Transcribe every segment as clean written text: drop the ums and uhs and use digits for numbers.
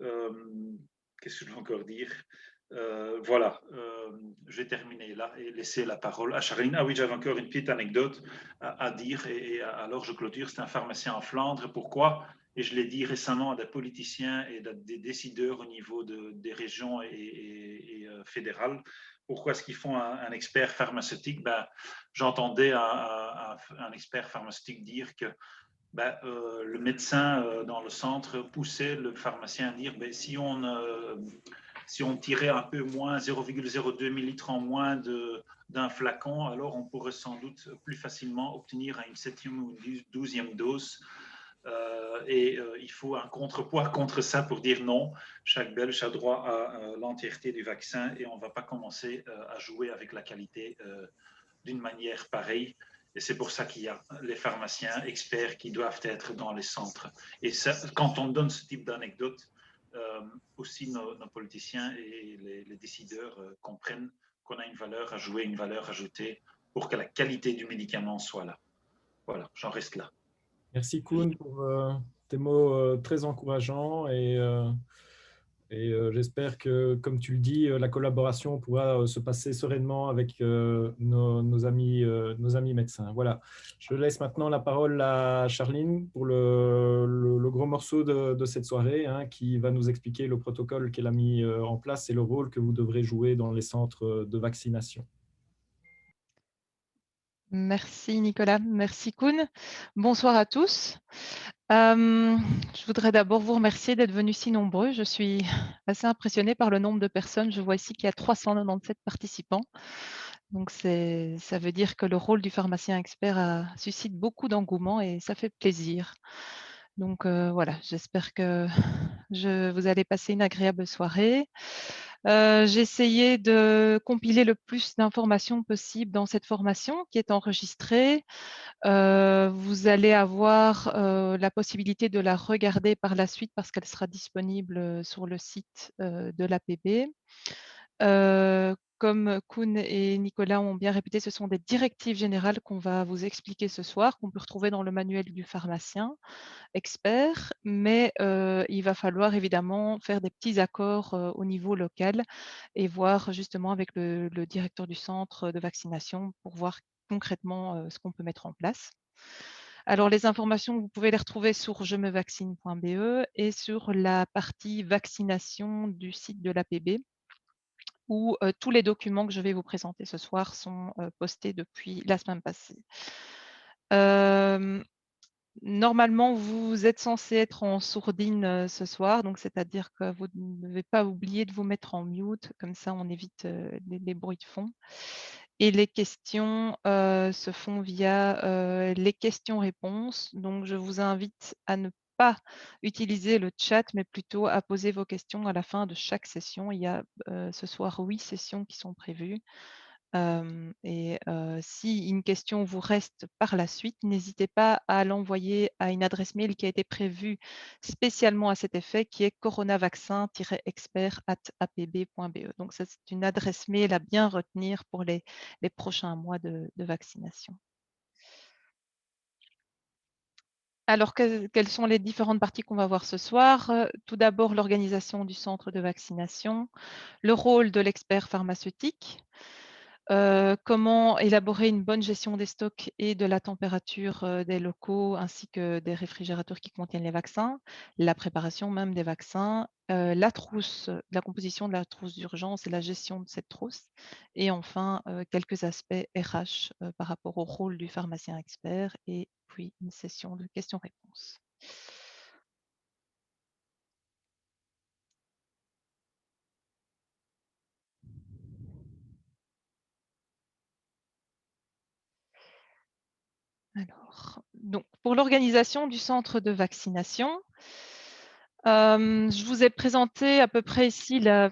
Qu'est-ce que je veux encore dire? Voilà, je vais terminer là et laisser la parole à Charline. Ah oui, j'avais encore une petite anecdote à dire et alors je clôture. C'est un pharmacien en Flandre. Pourquoi? Et je l'ai dit récemment à des politiciens et des décideurs au niveau des régions et fédérales. Pourquoi est-ce qu'ils font un expert pharmaceutique? Ben, j'entendais un expert pharmaceutique dire que le médecin dans le centre poussait le pharmacien à dire si on tirait un peu moins 0,02 millilitres en moins d'un flacon, alors on pourrait sans doute plus facilement obtenir une 7e ou une 12e dose. Il faut un contrepoids contre ça pour dire non, chaque Belge a droit à l'entièreté du vaccin et on ne va pas commencer à jouer avec la qualité d'une manière pareille. Et c'est pour ça qu'il y a les pharmaciens experts qui doivent être dans les centres. Et ça, quand on donne ce type d'anecdote, aussi nos politiciens et les décideurs comprennent qu'on a une valeur à jouer, une valeur ajoutée pour que la qualité du médicament soit là. Voilà, j'en reste là. Merci Koun pour tes mots très encourageants et j'espère que, comme tu le dis, la collaboration pourra se passer sereinement avec nos amis médecins. Voilà. Je laisse maintenant la parole à Charline pour le gros morceau de cette soirée, hein, qui va nous expliquer le protocole qu'elle a mis en place et le rôle que vous devrez jouer dans les centres de vaccination. Merci Nicolas, merci Koun. Bonsoir à tous. Je voudrais d'abord vous remercier d'être venus si nombreux. Je suis assez impressionnée par le nombre de personnes. Je vois ici qu'il y a 397 participants. Donc ça veut dire que le rôle du pharmacien expert suscite beaucoup d'engouement et ça fait plaisir. Donc voilà, j'espère que vous allez passer une agréable soirée. J'ai essayé de compiler le plus d'informations possible dans cette formation qui est enregistrée. Vous allez avoir la possibilité de la regarder par la suite parce qu'elle sera disponible sur le site de l'APB. Comme Koun et Nicolas ont bien répété, ce sont des directives générales qu'on va vous expliquer ce soir, qu'on peut retrouver dans le manuel du pharmacien expert, mais il va falloir évidemment faire des petits accords au niveau local et voir justement avec le directeur du centre de vaccination pour voir concrètement ce qu'on peut mettre en place. Alors les informations, vous pouvez les retrouver sur jemevaccine.be et sur la partie vaccination du site de l'APB où tous les documents que je vais vous présenter ce soir sont postés depuis la semaine passée. Normalement, vous êtes censé être en sourdine ce soir, donc c'est-à-dire que vous ne devez pas oublier de vous mettre en mute, comme ça on évite les bruits de fond. Et les questions se font via les questions-réponses. Donc je vous invite à ne pas utiliser le chat, mais plutôt à poser vos questions à la fin de chaque session. Il y a ce soir 8 sessions qui sont prévues. Si une question vous reste par la suite, n'hésitez pas à l'envoyer à une adresse mail qui a été prévue spécialement à cet effet, qui est coronavaccin-expert@apb.be. Donc, ça, c'est une adresse mail à bien retenir pour les prochains mois de vaccination. Alors, quelles sont les différentes parties qu'on va voir ce soir? Tout d'abord, l'organisation du centre de vaccination, le rôle de l'expert pharmaceutique, comment élaborer une bonne gestion des stocks et de la température des locaux ainsi que des réfrigérateurs qui contiennent les vaccins, la préparation même des vaccins, la trousse, la composition de la trousse d'urgence et la gestion de cette trousse, et enfin quelques aspects RH par rapport au rôle du pharmacien expert, et puis une session de questions-réponses. Alors, donc, pour l'organisation du centre de vaccination, je vous ai présenté à peu près ici, à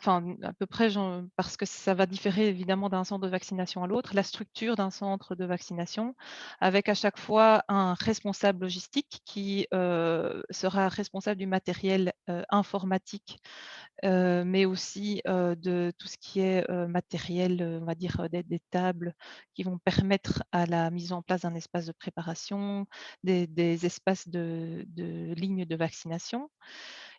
peu près, parce que ça va différer évidemment d'un centre de vaccination à l'autre, la structure d'un centre de vaccination, avec à chaque fois un responsable logistique qui sera responsable du matériel informatique, mais aussi de tout ce qui est matériel, on va dire des tables qui vont permettre à la mise en place d'un espace de préparation, des espaces de lignes de vaccination.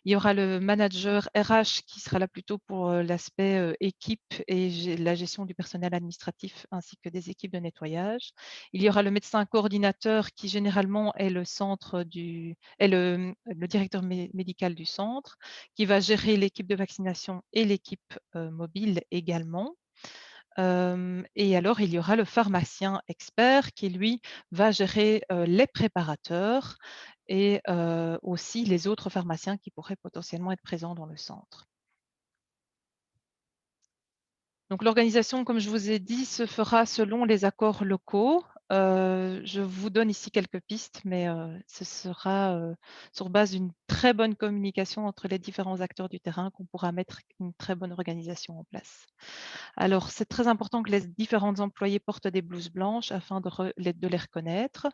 Il y aura le manager RH qui sera là plutôt pour l'aspect équipe et la gestion du personnel administratif ainsi que des équipes de nettoyage. Il y aura le médecin coordinateur qui généralement est le directeur médical du centre, qui va gérer l'équipe de vaccination et l'équipe mobile également. Et alors, il y aura le pharmacien expert qui, lui, va gérer les préparateurs et aussi les autres pharmaciens qui pourraient potentiellement être présents dans le centre. Donc, l'organisation, comme je vous ai dit, se fera selon les accords locaux. Je vous donne ici quelques pistes, mais ce sera sur base d'une très bonne communication entre les différents acteurs du terrain qu'on pourra mettre une très bonne organisation en place. Alors, c'est très important que les différents employés portent des blouses blanches afin de les reconnaître.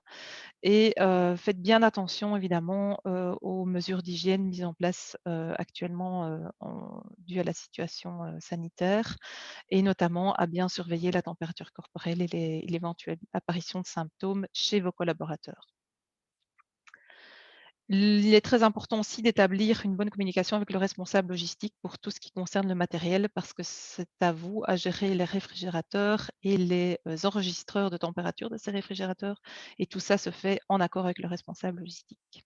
Et faites bien attention, évidemment, aux mesures d'hygiène mises en place actuellement dues à la situation sanitaire, et notamment à bien surveiller la température corporelle et l'éventuelle apparition de symptômes chez vos collaborateurs. Il est très important aussi d'établir une bonne communication avec le responsable logistique pour tout ce qui concerne le matériel, parce que c'est à vous à gérer les réfrigérateurs et les enregistreurs de température de ces réfrigérateurs, et tout ça se fait en accord avec le responsable logistique.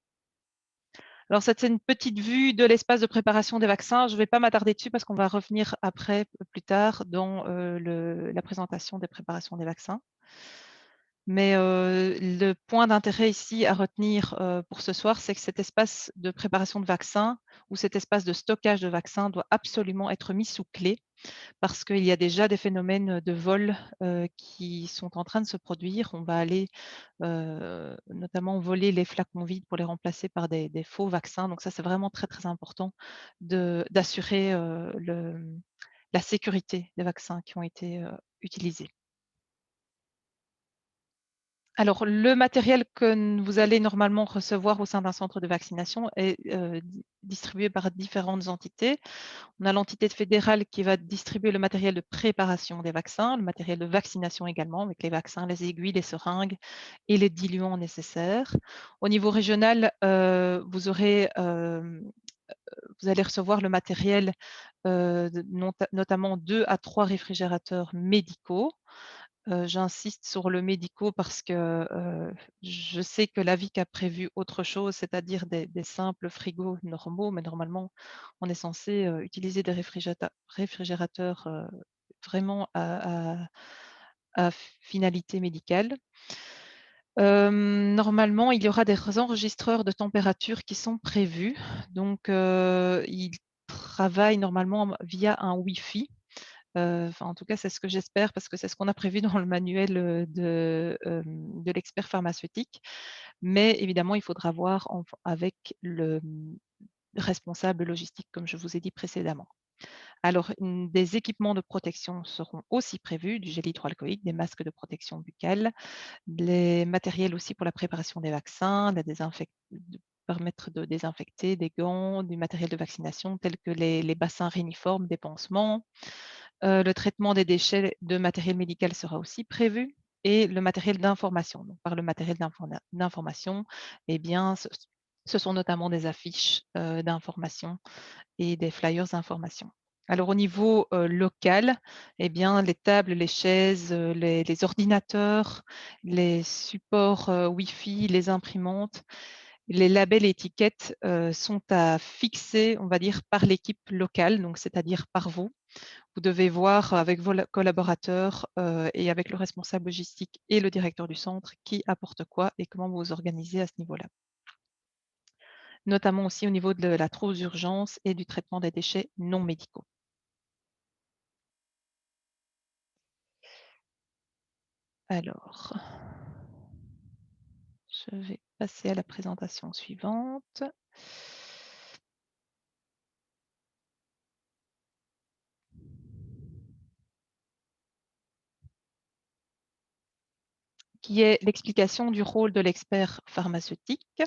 Alors, c'est une petite vue de l'espace de préparation des vaccins. Je ne vais pas m'attarder dessus parce qu'on va revenir après, plus tard, dans la présentation des préparations des vaccins. Mais le point d'intérêt ici à retenir pour ce soir, c'est que cet espace de préparation de vaccins ou cet espace de stockage de vaccins doit absolument être mis sous clé, parce qu'il y a déjà des phénomènes de vol qui sont en train de se produire. On va aller notamment voler les flacons vides pour les remplacer par des faux vaccins. Donc ça, c'est vraiment très, très important d'assurer la sécurité des vaccins qui ont été utilisés. Alors, le matériel que vous allez normalement recevoir au sein d'un centre de vaccination est distribué par différentes entités. On a l'entité fédérale qui va distribuer le matériel de préparation des vaccins, le matériel de vaccination également, avec les vaccins, les aiguilles, les seringues et les diluants nécessaires. Au niveau régional, vous allez recevoir le matériel, notamment 2 à 3 réfrigérateurs médicaux. J'insiste sur le médicaux parce que je sais que l'AVIC a prévu autre chose, c'est-à-dire des simples frigos normaux, mais normalement, on est censé utiliser des réfrigérateurs vraiment à finalité médicale. Normalement, il y aura des enregistreurs de température qui sont prévus. Donc, ils travaillent normalement via un Wi-Fi. Enfin, en tout cas, c'est ce que j'espère parce que c'est ce qu'on a prévu dans le manuel de l'expert pharmaceutique. Mais évidemment, il faudra voir avec le responsable logistique, comme je vous ai dit précédemment. Alors, des équipements de protection seront aussi prévus, du gel hydroalcoolique, des masques de protection buccale, les matériels aussi pour la préparation des vaccins, permettre de désinfecter, des gants, du matériel de vaccination tel que les bassins réuniformes, des pansements. Le traitement des déchets de matériel médical sera aussi prévu, et le matériel d'information. Donc, par le matériel d'information, eh bien, ce sont notamment des affiches d'information et des flyers d'information. Alors, au niveau local, eh bien, les tables, les chaises, les ordinateurs, les supports Wi-Fi, les imprimantes, les labels et étiquettes sont à fixer, on va dire, par l'équipe locale, donc c'est-à-dire par vous. Vous devez voir avec vos collaborateurs et avec le responsable logistique et le directeur du centre qui apporte quoi et comment vous vous organisez à ce niveau-là. Notamment aussi au niveau de la trousse d'urgence et du traitement des déchets non médicaux. Alors, je vais passer à la présentation suivante. Qui est l'explication du rôle de l'expert pharmaceutique.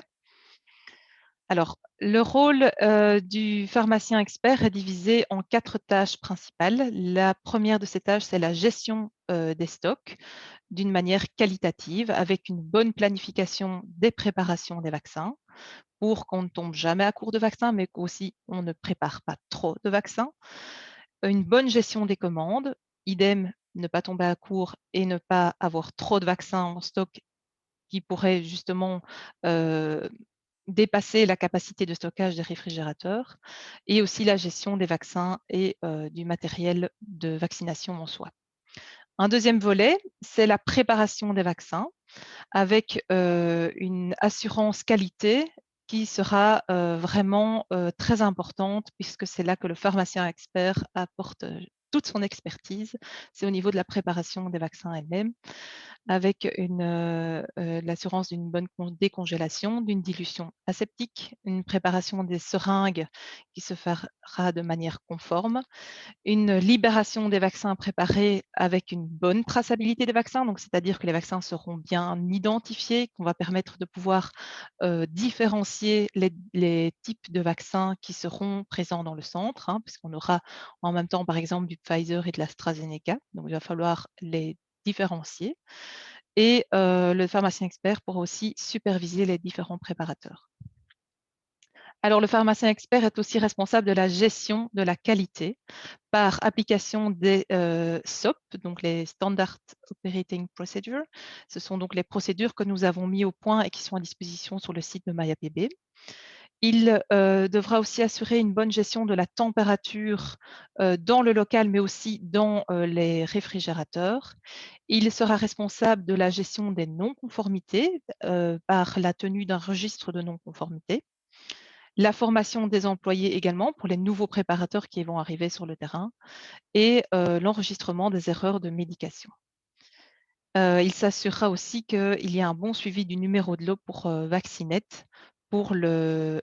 Alors, le rôle du pharmacien expert est divisé en 4 tâches principales. La première de ces tâches, c'est la gestion des stocks d'une manière qualitative, avec une bonne planification des préparations des vaccins. pour qu'on ne tombe jamais à court de vaccins, mais qu'aussi on ne prépare pas trop de vaccins. Une bonne gestion des commandes, idem, ne pas tomber à court et ne pas avoir trop de vaccins en stock qui pourraient justement dépasser la capacité de stockage des réfrigérateurs, et aussi la gestion des vaccins et du matériel de vaccination en soi. Un deuxième volet, c'est la préparation des vaccins avec une assurance qualité qui sera vraiment très importante, puisque c'est là que le pharmacien expert apporte toute son expertise. C'est au niveau de la préparation des vaccins elles-mêmes, avec l'assurance d'une bonne décongélation, d'une dilution aseptique, une préparation des seringues qui se fera de manière conforme, une libération des vaccins préparés avec une bonne traçabilité des vaccins, donc c'est-à-dire que les vaccins seront bien identifiés, qu'on va permettre de pouvoir différencier les types de vaccins qui seront présents dans le centre, puisqu'on aura en même temps, par exemple, du Pfizer et de l'AstraZeneca, donc il va falloir les différencier. Et le pharmacien expert pourra aussi superviser les différents préparateurs. Alors, le pharmacien expert est aussi responsable de la gestion de la qualité par application des SOP, donc les Standard Operating Procedures. Ce sont donc les procédures que nous avons mis au point et qui sont à disposition sur le site de MyAPB. Il devra aussi assurer une bonne gestion de la température dans le local, mais aussi dans les réfrigérateurs. Il sera responsable de la gestion des non-conformités par la tenue d'un registre de non-conformité. La formation des employés également pour les nouveaux préparateurs qui vont arriver sur le terrain et l'enregistrement des erreurs de médication. Il s'assurera aussi qu'il y a un bon suivi du numéro de lot pour Vaccinet pour la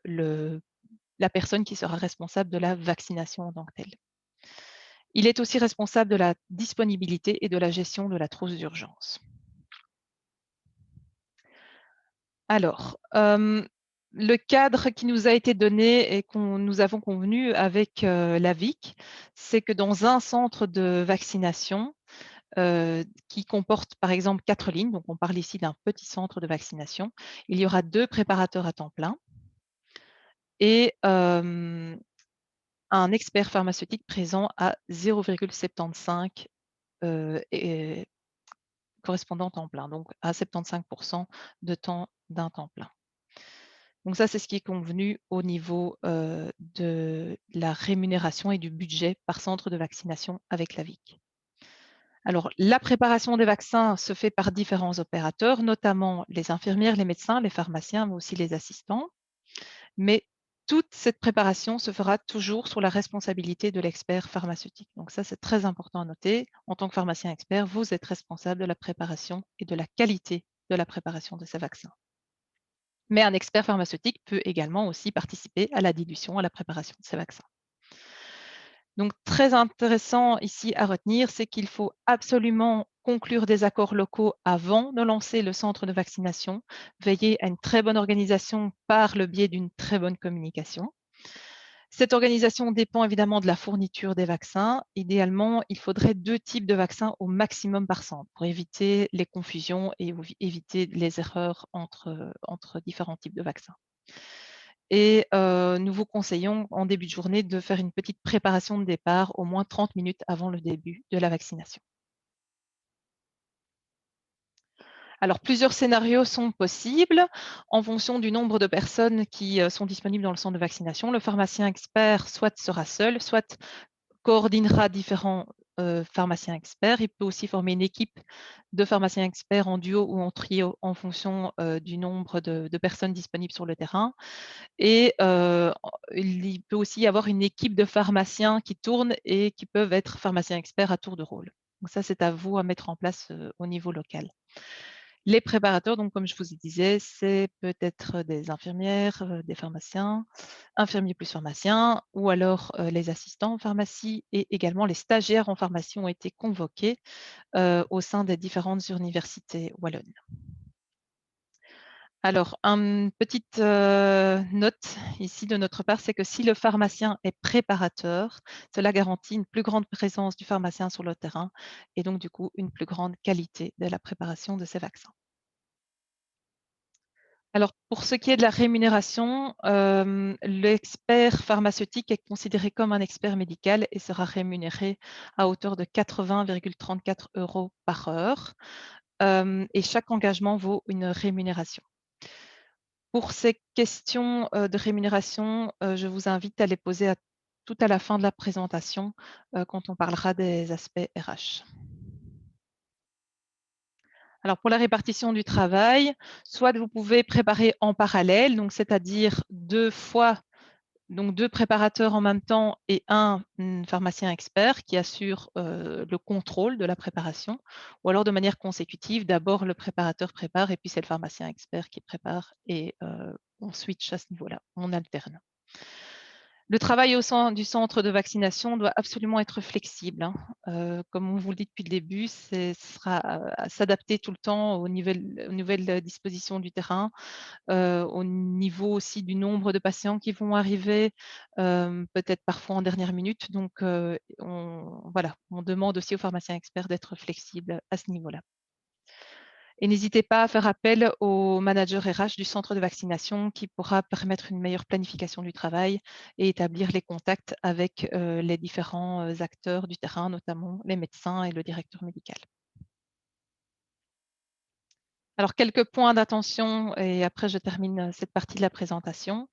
personne qui sera responsable de la vaccination en tant que telle. Il est aussi responsable de la disponibilité et de la gestion de la trousse d'urgence. Alors, le cadre qui nous a été donné et nous avons convenu avec la VIC, c'est que dans un centre de vaccination qui comporte par exemple 4 lignes, donc on parle ici d'un petit centre de vaccination, il y aura 2 préparateurs à temps plein et un expert pharmaceutique présent à 0,75 correspondant temps plein, donc à 75% de temps d'un temps plein. Donc ça, c'est ce qui est convenu au niveau de la rémunération et du budget par centre de vaccination avec la VIC. Alors, la préparation des vaccins se fait par différents opérateurs, notamment les infirmières, les médecins, les pharmaciens, mais aussi les assistants. Mais toute cette préparation se fera toujours sous la responsabilité de l'expert pharmaceutique. Donc ça, c'est très important à noter. En tant que pharmacien expert, vous êtes responsable de la préparation et de la qualité de la préparation de ces vaccins. Mais un expert pharmaceutique peut également aussi participer à la dilution, à la préparation de ces vaccins. Donc, très intéressant ici à retenir, c'est qu'il faut absolument conclure des accords locaux avant de lancer le centre de vaccination, veiller à une très bonne organisation par le biais d'une très bonne communication. Cette organisation dépend évidemment de la fourniture des vaccins. Idéalement, il faudrait 2 types de vaccins au maximum par centre pour éviter les confusions et éviter les erreurs entre différents types de vaccins. Et nous vous conseillons en début de journée de faire une petite préparation de départ au moins 30 minutes avant le début de la vaccination. Alors, plusieurs scénarios sont possibles en fonction du nombre de personnes qui sont disponibles dans le centre de vaccination. Le pharmacien expert soit sera seul, soit coordonnera différents pharmaciens experts. Il peut aussi former une équipe de pharmaciens experts en duo ou en trio en fonction du nombre de personnes disponibles sur le terrain. Et il peut aussi y avoir une équipe de pharmaciens qui tournent et qui peuvent être pharmaciens experts à tour de rôle. Donc ça, c'est à vous à mettre en place au niveau local. Les préparateurs, donc comme je vous disais, c'est peut-être des infirmières, des pharmaciens, infirmiers plus pharmaciens, ou alors les assistants en pharmacie et également les stagiaires en pharmacie ont été convoqués au sein des différentes universités wallonnes. Alors, une petite note ici de notre part, c'est que si le pharmacien est préparateur, cela garantit une plus grande présence du pharmacien sur le terrain et donc du coup une plus grande qualité de la préparation de ces vaccins. Alors, pour ce qui est de la rémunération, l'expert pharmaceutique est considéré comme un expert médical et sera rémunéré à hauteur de 80,34 € par heure. Et chaque engagement vaut une rémunération. Pour ces questions de rémunération, je vous invite à les poser tout à la fin de la présentation, quand on parlera des aspects RH. Alors, pour la répartition du travail, soit vous pouvez préparer en parallèle, donc c'est-à-dire 2 fois, donc 2 préparateurs en même temps et un pharmacien expert qui assure le contrôle de la préparation, ou alors de manière consécutive, d'abord le préparateur prépare et puis c'est le pharmacien expert qui prépare et on switch à ce niveau-là, on alterne. Le travail au sein du centre de vaccination doit absolument être flexible, hein. Comme on vous le dit depuis le début, ce sera à s'adapter tout le temps aux nouvelles dispositions du terrain, au niveau aussi du nombre de patients qui vont arriver, peut-être parfois en dernière minute. Donc, voilà, on demande aussi aux pharmaciens experts d'être flexibles à ce niveau-là. Et n'hésitez pas à faire appel au manager RH du centre de vaccination qui pourra permettre une meilleure planification du travail et établir les contacts avec les différents acteurs du terrain, notamment les médecins et le directeur médical. Alors, quelques points d'attention et après je termine cette partie de la présentation.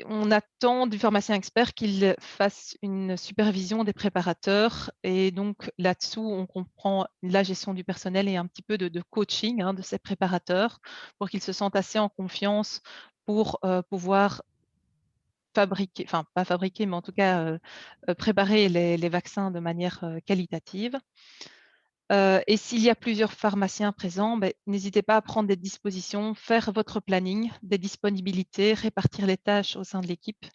On attend du pharmacien expert qu'il fasse une supervision des préparateurs et donc là-dessous, on comprend la gestion du personnel et un petit peu de coaching, hein, de ces préparateurs pour qu'ils se sentent assez en confiance pour pouvoir fabriquer, enfin pas fabriquer, mais en tout cas préparer les vaccins de manière qualitative. Et s'il y a plusieurs pharmaciens présents, n'hésitez pas à prendre des dispositions, faire votre planning, des disponibilités, répartir les tâches au sein de l'équipe,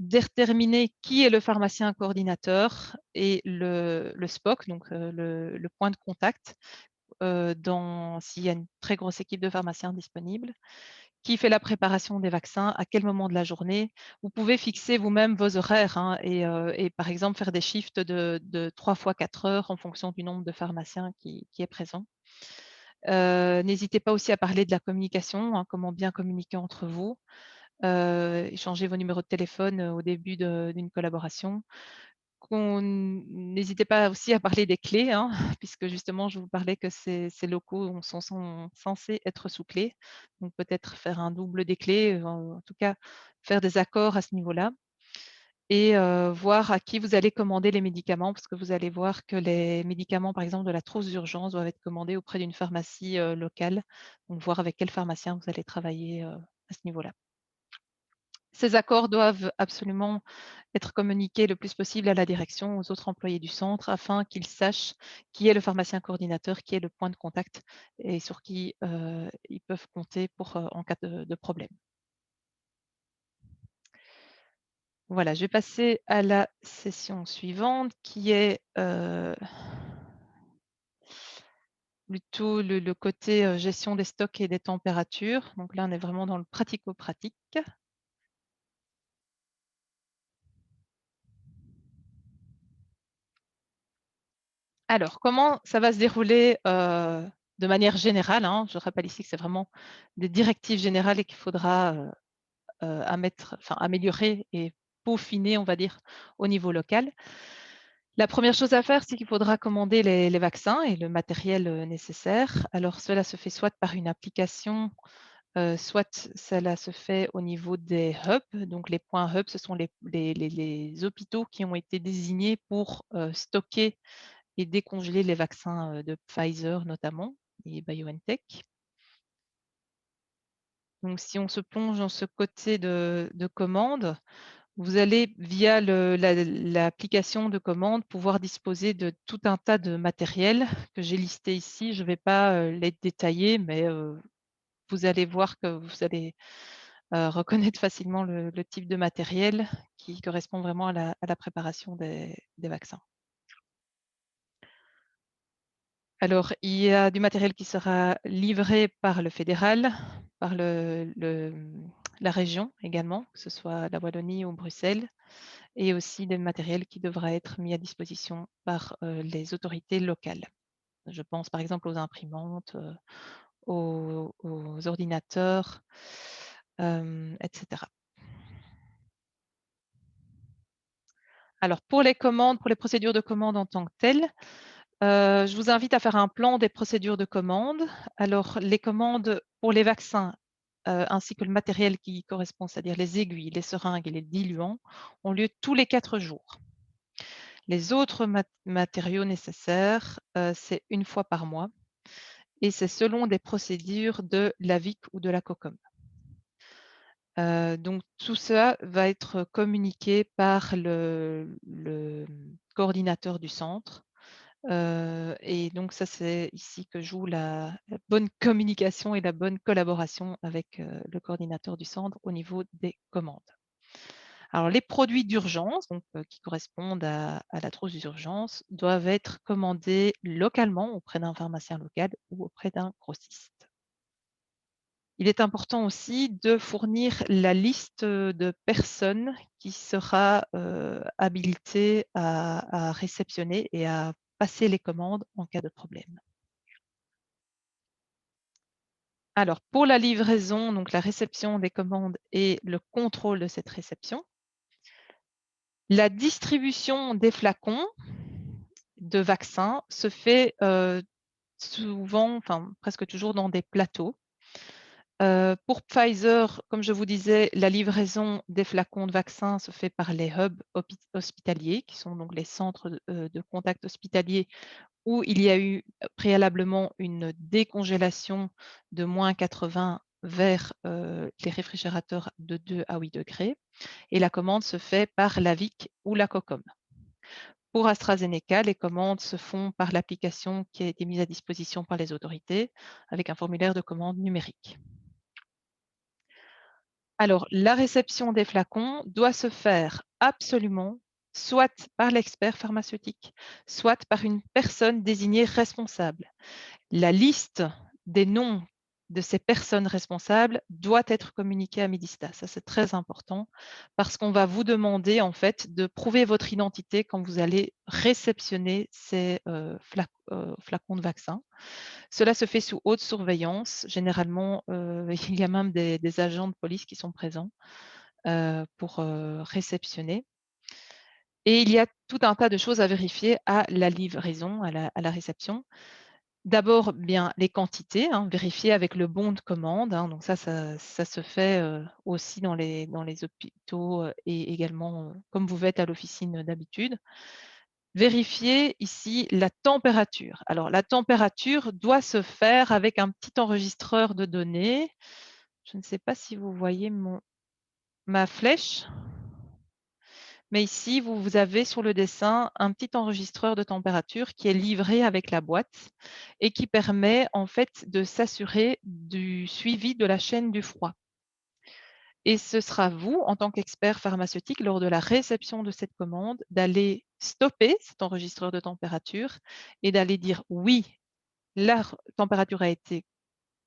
déterminer qui est le pharmacien coordinateur et le SPOC, donc le point de contact, s'il y a une très grosse équipe de pharmaciens disponibles, qui fait la préparation des vaccins, à quel moment de la journée. Vous pouvez fixer vous-même vos horaires, hein, et par exemple faire des shifts de 3 fois 4 heures en fonction du nombre de pharmaciens qui est présent. N'hésitez pas aussi à parler de la communication, hein, comment bien communiquer entre vous. Échanger vos numéros de téléphone au début d'une collaboration. N'hésitez pas aussi à parler des clés, hein, puisque justement, je vous parlais que ces locaux sont censés être sous clé. Donc peut-être faire un double des clés, en tout cas faire des accords à ce niveau-là et voir à qui vous allez commander les médicaments, parce que vous allez voir que les médicaments, par exemple, de la trousse d'urgence doivent être commandés auprès d'une pharmacie locale. Donc voir avec quel pharmacien vous allez travailler à ce niveau-là. Ces accords doivent absolument être communiqués le plus possible à la direction, aux autres employés du centre, afin qu'ils sachent qui est le pharmacien coordinateur, qui est le point de contact et sur qui ils peuvent compter en cas de problème. Voilà, je vais passer à la session suivante qui est plutôt le côté gestion des stocks et des températures. Donc là, on est vraiment dans le pratico-pratique. Alors, comment ça va se dérouler de manière générale, hein? Je rappelle ici que c'est vraiment des directives générales et qu'il faudra améliorer et peaufiner, on va dire, au niveau local. La première chose à faire, c'est qu'il faudra commander les vaccins et le matériel nécessaire. Alors, cela se fait soit par une application, soit cela se fait au niveau des hubs. Donc, les points hubs, ce sont les hôpitaux qui ont été désignés pour stocker et décongeler les vaccins de Pfizer notamment et BioNTech. Donc, si on se plonge dans ce côté de commande, vous allez via l'application de commande pouvoir disposer de tout un tas de matériel que j'ai listé ici. Je ne vais pas les détailler, mais vous allez voir que vous allez reconnaître facilement le type de matériel qui correspond vraiment à la préparation des vaccins. Alors, il y a du matériel qui sera livré par le fédéral, par la région également, que ce soit la Wallonie ou Bruxelles, et aussi des matériels qui devra être mis à disposition par les autorités locales. Je pense par exemple aux imprimantes, aux ordinateurs, etc. Alors, pour les commandes, pour les procédures de commande en tant que telles, je vous invite à faire un plan des procédures de commande. Alors, les commandes pour les vaccins, ainsi que le matériel qui correspond, c'est-à-dire les aiguilles, les seringues et les diluants, ont lieu tous les 4 jours. Les autres matériaux nécessaires, c'est 1 fois par mois et c'est selon des procédures de l'AVIC ou de la COCOM. Donc tout ça va être communiqué par le coordinateur du centre. Et donc ça, c'est ici que joue la bonne communication et la bonne collaboration avec le coordinateur du centre au niveau des commandes. Alors les produits d'urgence, donc qui correspondent à la trousse d'urgence, doivent être commandés localement auprès d'un pharmacien local ou auprès d'un grossiste. Il est important aussi de fournir la liste de personnes qui sera habilitée à réceptionner et à passer les commandes en cas de problème. Alors, pour la livraison, donc la réception des commandes et le contrôle de cette réception, la distribution des flacons de vaccins se fait souvent, enfin presque toujours dans des plateaux. Pour Pfizer, comme je vous disais, la livraison des flacons de vaccins se fait par les hubs hospitaliers, qui sont donc les centres de contact hospitaliers où il y a eu préalablement une décongélation de -80 vers les réfrigérateurs de 2 à 8 degrés. Et la commande se fait par l'AVIC ou la COCOM. Pour AstraZeneca, les commandes se font par l'application qui a été mise à disposition par les autorités avec un formulaire de commande numérique. Alors, la réception des flacons doit se faire absolument soit par l'expert pharmaceutique, soit par une personne désignée responsable. La liste des noms de ces personnes responsables doit être communiquée à Medista. Ça, c'est très important parce qu'on va vous demander en fait de prouver votre identité quand vous allez réceptionner ces flacons de vaccin. Cela se fait sous haute surveillance. Généralement, il y a même des agents de police qui sont présents pour réceptionner. Et il y a tout un tas de choses à vérifier à la livraison, à la réception. D'abord, bien les quantités, vérifier avec le bon de commande. Donc ça se fait aussi dans les hôpitaux et également comme vous faites à l'officine d'habitude. Vérifier ici la température. Alors la température doit se faire avec un petit enregistreur de données. Je ne sais pas si vous voyez ma flèche. Mais ici, vous avez sur le dessin un petit enregistreur de température qui est livré avec la boîte et qui permet en fait de s'assurer du suivi de la chaîne du froid. Et ce sera vous, en tant qu'expert pharmaceutique, lors de la réception de cette commande, d'aller stopper cet enregistreur de température et d'aller dire oui, la température a été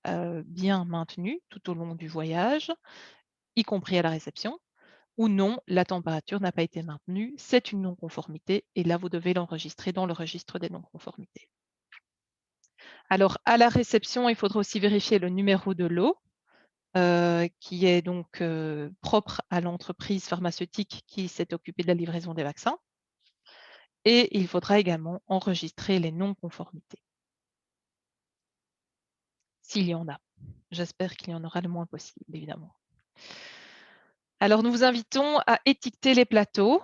bien maintenue tout au long du voyage, y compris à la réception. Ou non, la température n'a pas été maintenue, c'est une non-conformité et là, vous devez l'enregistrer dans le registre des non-conformités. Alors, à la réception, il faudra aussi vérifier le numéro de lot qui est donc propre à l'entreprise pharmaceutique qui s'est occupée de la livraison des vaccins. Et il faudra également enregistrer les non-conformités. S'il y en a. J'espère qu'il y en aura le moins possible, évidemment. Alors, nous vous invitons à étiqueter les plateaux.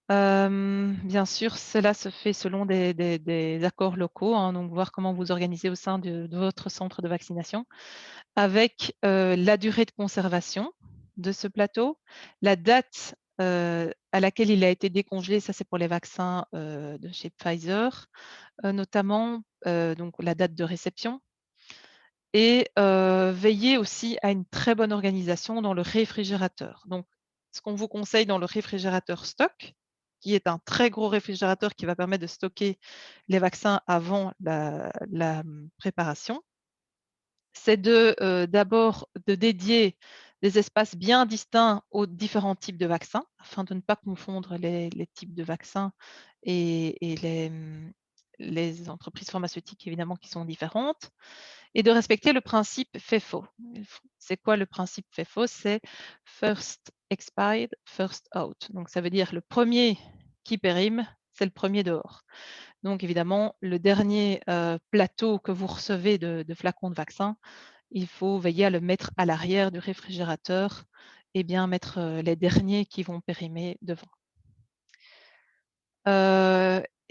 Bien sûr, cela se fait selon des accords locaux, donc voir comment vous organisez au sein de votre centre de vaccination, avec la durée de conservation de ce plateau, la date à laquelle il a été décongelé, ça c'est pour les vaccins de chez Pfizer, notamment donc la date de réception, et veiller aussi à une très bonne organisation dans le réfrigérateur. Donc, ce qu'on vous conseille dans le réfrigérateur stock, qui est un très gros réfrigérateur qui va permettre de stocker les vaccins avant la préparation, c'est d'abord de dédier des espaces bien distincts aux différents types de vaccins, afin de ne pas confondre les types de vaccins et les entreprises pharmaceutiques, évidemment, qui sont différentes. et de respecter le principe FIFO. C'est quoi le principe FIFO? C'est First Expired, First Out. Donc, ça veut dire le premier qui périme, c'est le premier dehors. Donc, évidemment, le dernier plateau que vous recevez de flacons de vaccin, il faut veiller à le mettre à l'arrière du réfrigérateur et bien mettre les derniers qui vont périmer devant.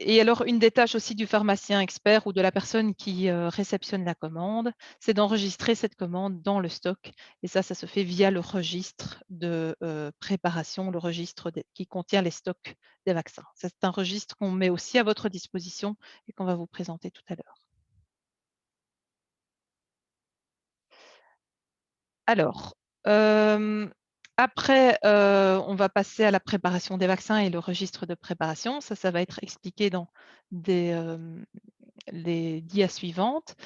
Et alors, une des tâches aussi du pharmacien expert ou de la personne qui réceptionne la commande, c'est d'enregistrer cette commande dans le stock. Et ça se fait via le registre de préparation, le registre qui contient les stocks des vaccins. C'est un registre qu'on met aussi à votre disposition et qu'on va vous présenter tout à l'heure. Alors, après, on va passer à la préparation des vaccins et le registre de préparation. Ça va être expliqué dans les dias suivantes.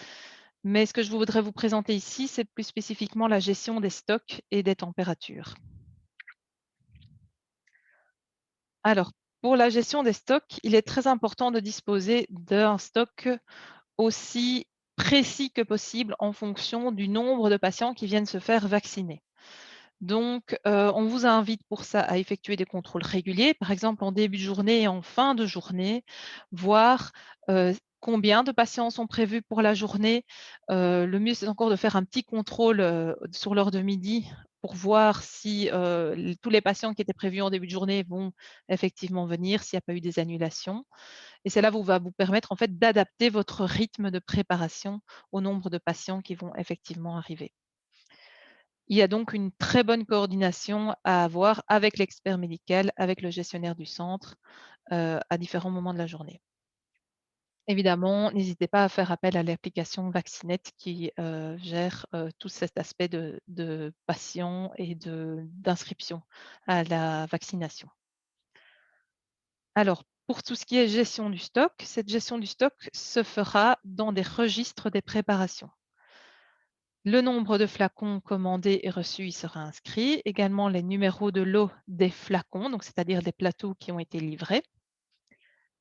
Mais ce que je voudrais vous présenter ici, c'est plus spécifiquement la gestion des stocks et des températures. Alors, pour la gestion des stocks, il est très important de disposer d'un stock aussi précis que possible en fonction du nombre de patients qui viennent se faire vacciner. Donc, on vous invite pour ça à effectuer des contrôles réguliers, par exemple en début de journée et en fin de journée, voir combien de patients sont prévus pour la journée. Le mieux, c'est encore de faire un petit contrôle sur l'heure de midi pour voir si tous les patients qui étaient prévus en début de journée vont effectivement venir, s'il n'y a pas eu des annulations. Et cela va vous permettre en fait d'adapter votre rythme de préparation au nombre de patients qui vont effectivement arriver. Il y a donc une très bonne coordination à avoir avec l'expert médical, avec le gestionnaire du centre, à différents moments de la journée. Évidemment, n'hésitez pas à faire appel à l'application Vaccinet qui gère tout cet aspect de patients et d'inscription à la vaccination. Alors, pour tout ce qui est gestion du stock, cette gestion du stock se fera dans des registres des préparations. Le nombre de flacons commandés et reçus y sera inscrit, également les numéros de lot des flacons, donc c'est-à-dire des plateaux qui ont été livrés,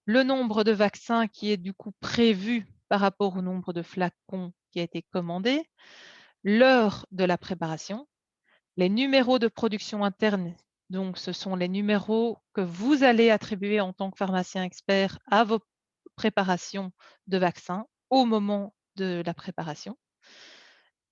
le nombre de vaccins qui est du coup prévu par rapport au nombre de flacons qui a été commandé, l'heure de la préparation, les numéros de production interne, donc ce sont les numéros que vous allez attribuer en tant que pharmacien expert à vos préparations de vaccins au moment de la préparation.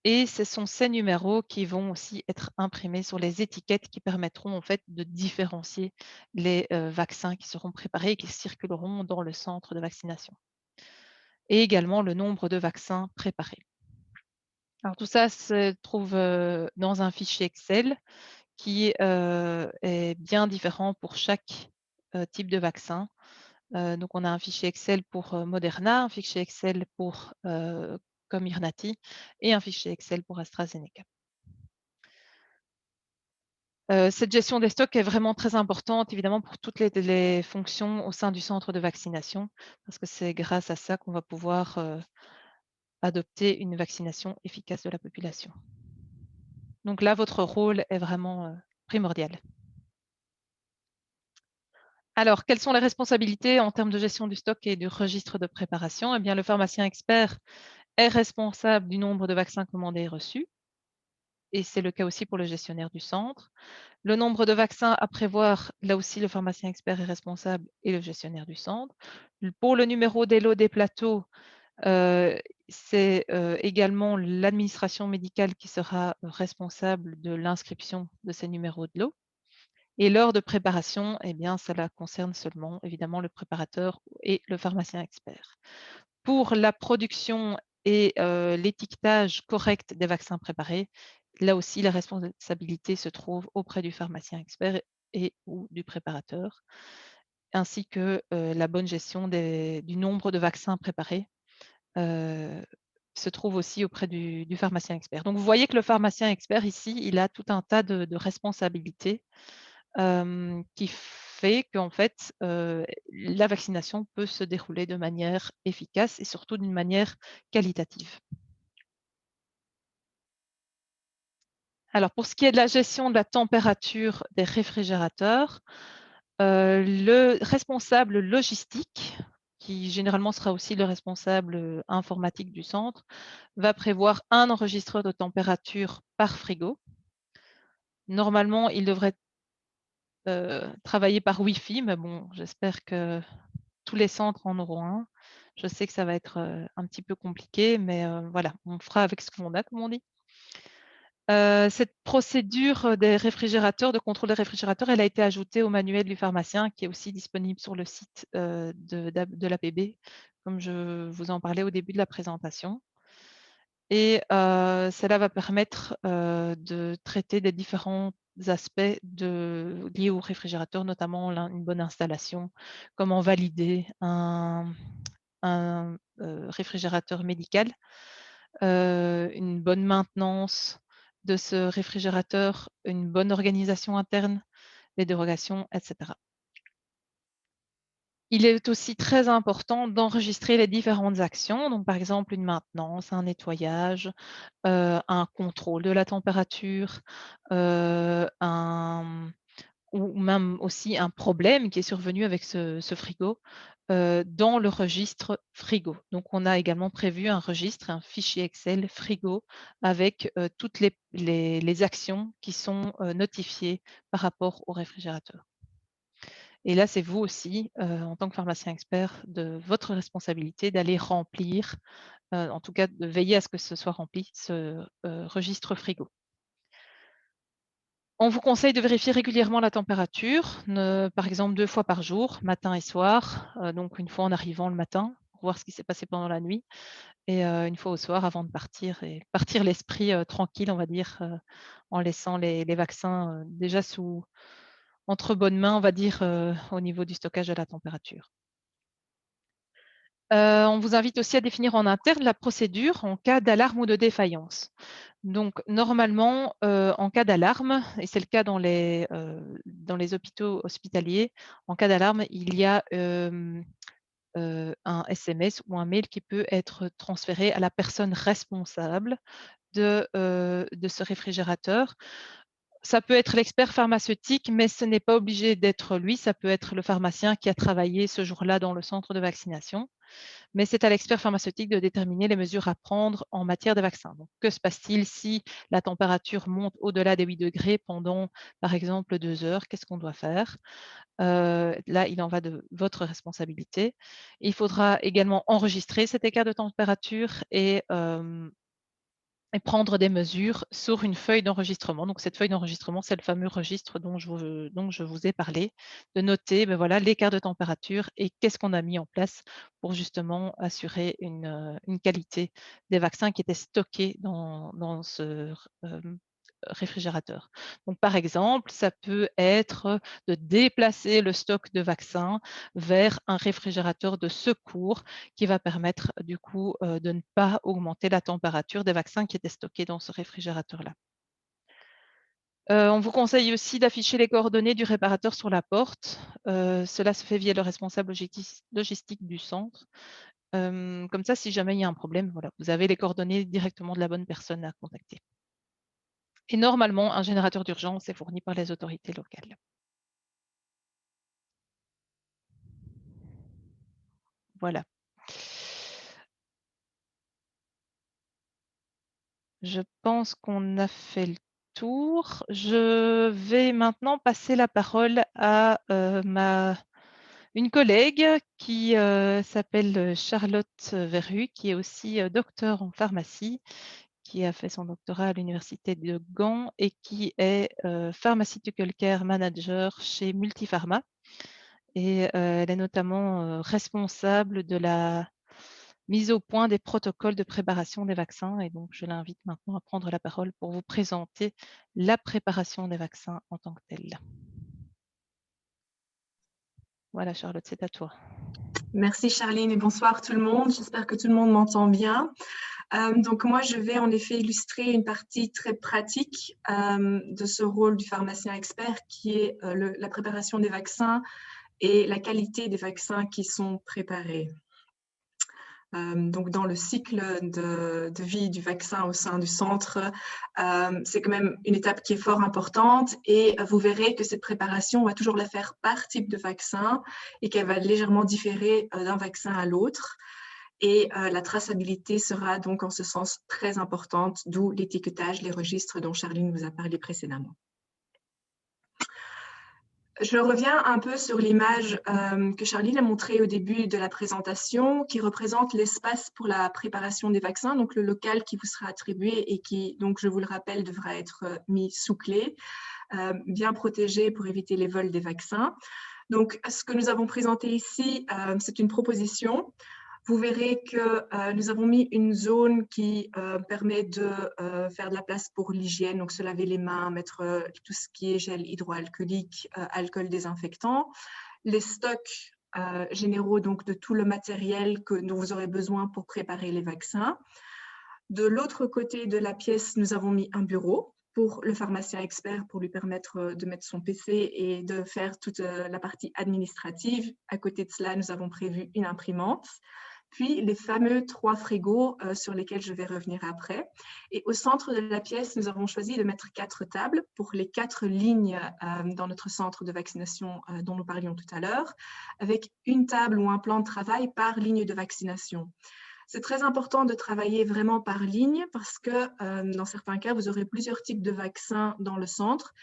Et ce sont ces numéros qui vont aussi être imprimés sur les étiquettes qui permettront en fait de différencier les vaccins qui seront préparés et qui circuleront dans le centre de vaccination. Et également le nombre de vaccins préparés. Alors tout ça se trouve dans un fichier Excel qui est bien différent pour chaque type de vaccin. Donc on a un fichier Excel pour Moderna, un fichier Excel pour Comirnaty et un fichier Excel pour AstraZeneca. Cette gestion des stocks est vraiment très importante, évidemment, pour toutes les fonctions au sein du centre de vaccination, parce que c'est grâce à ça qu'on va pouvoir adopter une vaccination efficace de la population. Donc là, votre rôle est vraiment primordial. Alors, quelles sont les responsabilités en termes de gestion du stock et du registre de préparation? Eh bien, le pharmacien expert est responsable du nombre de vaccins commandés et reçus, et c'est le cas aussi pour le gestionnaire du centre. Le nombre de vaccins à prévoir, là aussi, le pharmacien expert est responsable et le gestionnaire du centre. Pour le numéro des lots des plateaux, c'est également l'administration médicale qui sera responsable de l'inscription de ces numéros de lots. Et l'heure de préparation, eh bien, cela concerne seulement, évidemment, le préparateur et le pharmacien expert. Pour la production et l'étiquetage correct des vaccins préparés, là aussi, la responsabilité se trouve auprès du pharmacien expert et ou du préparateur, ainsi que la bonne gestion du nombre de vaccins préparés se trouve aussi auprès du pharmacien expert. Donc, vous voyez que le pharmacien expert, ici, il a tout un tas de responsabilités qui fait qu'en fait, la vaccination peut se dérouler de manière efficace et surtout d'une manière qualitative. Alors, pour ce qui est de la gestion de la température des réfrigérateurs, le responsable logistique, qui généralement sera aussi le responsable informatique du centre, va prévoir un enregistreur de température par frigo. Normalement, il devrait travailler par Wi-Fi, mais bon, j'espère que tous les centres en auront un. Je sais que ça va être un petit peu compliqué, mais voilà, on fera avec ce qu'on a, comme on dit. Cette procédure des réfrigérateurs, de contrôle des réfrigérateurs, elle a été ajoutée au manuel du pharmacien qui est aussi disponible sur le site de l'APB, comme je vous en parlais au début de la présentation. Et cela va permettre de traiter des différents aspects liés au réfrigérateur, notamment une bonne installation, comment valider un réfrigérateur médical, une bonne maintenance de ce réfrigérateur, une bonne organisation interne, les dérogations, etc. Il est aussi très important d'enregistrer les différentes actions, donc par exemple une maintenance, un nettoyage, un contrôle de la température, ou même aussi un problème qui est survenu avec ce frigo dans le registre frigo. Donc, on a également prévu un registre, un fichier Excel frigo avec toutes les actions qui sont notifiées par rapport au réfrigérateur. Et là, c'est vous aussi, en tant que pharmacien expert, de votre responsabilité d'aller remplir, en tout cas de veiller à ce que ce soit rempli, ce registre frigo. On vous conseille de vérifier régulièrement la température, par exemple 2 fois par jour, matin et soir. Donc une fois en arrivant le matin, pour voir ce qui s'est passé pendant la nuit, et une fois au soir avant de partir, et partir l'esprit tranquille, on va dire, en laissant les vaccins déjà entre bonnes mains, on va dire, au niveau du stockage de la température. On vous invite aussi à définir en interne la procédure en cas d'alarme ou de défaillance. Donc, normalement, en cas d'alarme, et c'est le cas dans les hôpitaux hospitaliers, en cas d'alarme, il y a un SMS ou un mail qui peut être transféré à la personne responsable de ce réfrigérateur. Ça peut être l'expert pharmaceutique, mais ce n'est pas obligé d'être lui, ça peut être le pharmacien qui a travaillé ce jour-là dans le centre de vaccination. Mais c'est à l'expert pharmaceutique de déterminer les mesures à prendre en matière de vaccin. Donc, que se passe-t-il si la température monte au-delà des 8 degrés pendant, par exemple, 2 heures? Qu'est-ce qu'on doit faire? Là, il en va de votre responsabilité. Il faudra également enregistrer cet écart de température et prendre des mesures sur une feuille d'enregistrement. Donc, cette feuille d'enregistrement, c'est le fameux registre dont je vous ai parlé, de noter voilà, l'écart de température et qu'est-ce qu'on a mis en place pour justement assurer une qualité des vaccins qui étaient stockés dans ce réfrigérateur. Donc, par exemple, ça peut être de déplacer le stock de vaccins vers un réfrigérateur de secours qui va permettre du coup de ne pas augmenter la température des vaccins qui étaient stockés dans ce réfrigérateur-là. On vous conseille aussi d'afficher les coordonnées du réparateur sur la porte. Cela se fait via le responsable logistique du centre. Comme ça, si jamais il y a un problème, voilà, vous avez les coordonnées directement de la bonne personne à contacter. Et normalement, un générateur d'urgence est fourni par les autorités locales. Voilà. Je pense qu'on a fait le tour. Je vais maintenant passer la parole à une collègue qui s'appelle Charlotte Verru, qui est aussi docteur en pharmacie, qui a fait son doctorat à l'université de Gand et qui est Pharmaceutical Care Manager chez Multipharma. Et elle est notamment responsable de la mise au point des protocoles de préparation des vaccins. Et donc, je l'invite maintenant à prendre la parole pour vous présenter la préparation des vaccins en tant que telle. Voilà, Charlotte, c'est à toi. Merci Charline et bonsoir tout le monde. J'espère que tout le monde m'entend bien. Donc moi, je vais en effet illustrer une partie très pratique de ce rôle du pharmacien expert qui est la préparation des vaccins et la qualité des vaccins qui sont préparés. Donc dans le cycle de vie du vaccin au sein du centre, c'est quand même une étape qui est fort importante et vous verrez que cette préparation, on va toujours la faire par type de vaccin et qu'elle va légèrement différer d'un vaccin à l'autre. Et la traçabilité sera donc en ce sens très importante, d'où l'étiquetage, les registres dont Charline vous a parlé précédemment. Je reviens un peu sur l'image que Charline a montrée au début de la présentation, qui représente l'espace pour la préparation des vaccins, donc le local qui vous sera attribué et qui, donc je vous le rappelle, devra être mis sous clé, bien protégé pour éviter les vols des vaccins. Donc, ce que nous avons présenté ici, c'est une proposition. Vous verrez que nous avons mis une zone qui permet de faire de la place pour l'hygiène, donc se laver les mains, mettre tout ce qui est gel hydroalcoolique, alcool désinfectant. Les stocks généraux donc, de tout le matériel dont vous aurez besoin pour préparer les vaccins. De l'autre côté de la pièce, nous avons mis un bureau pour le pharmacien expert pour lui permettre de mettre son PC et de faire toute la partie administrative. À côté de cela, nous avons prévu une imprimante. Puis les fameux 3 frigos sur lesquels je vais revenir après. Et au centre de la pièce, nous avons choisi de mettre 4 tables pour les 4 lignes dans notre centre de vaccination dont nous parlions tout à l'heure, avec une table ou un plan de travail par ligne de vaccination. C'est très important de travailler vraiment par ligne parce que dans certains cas, vous aurez plusieurs types de vaccins dans le centre.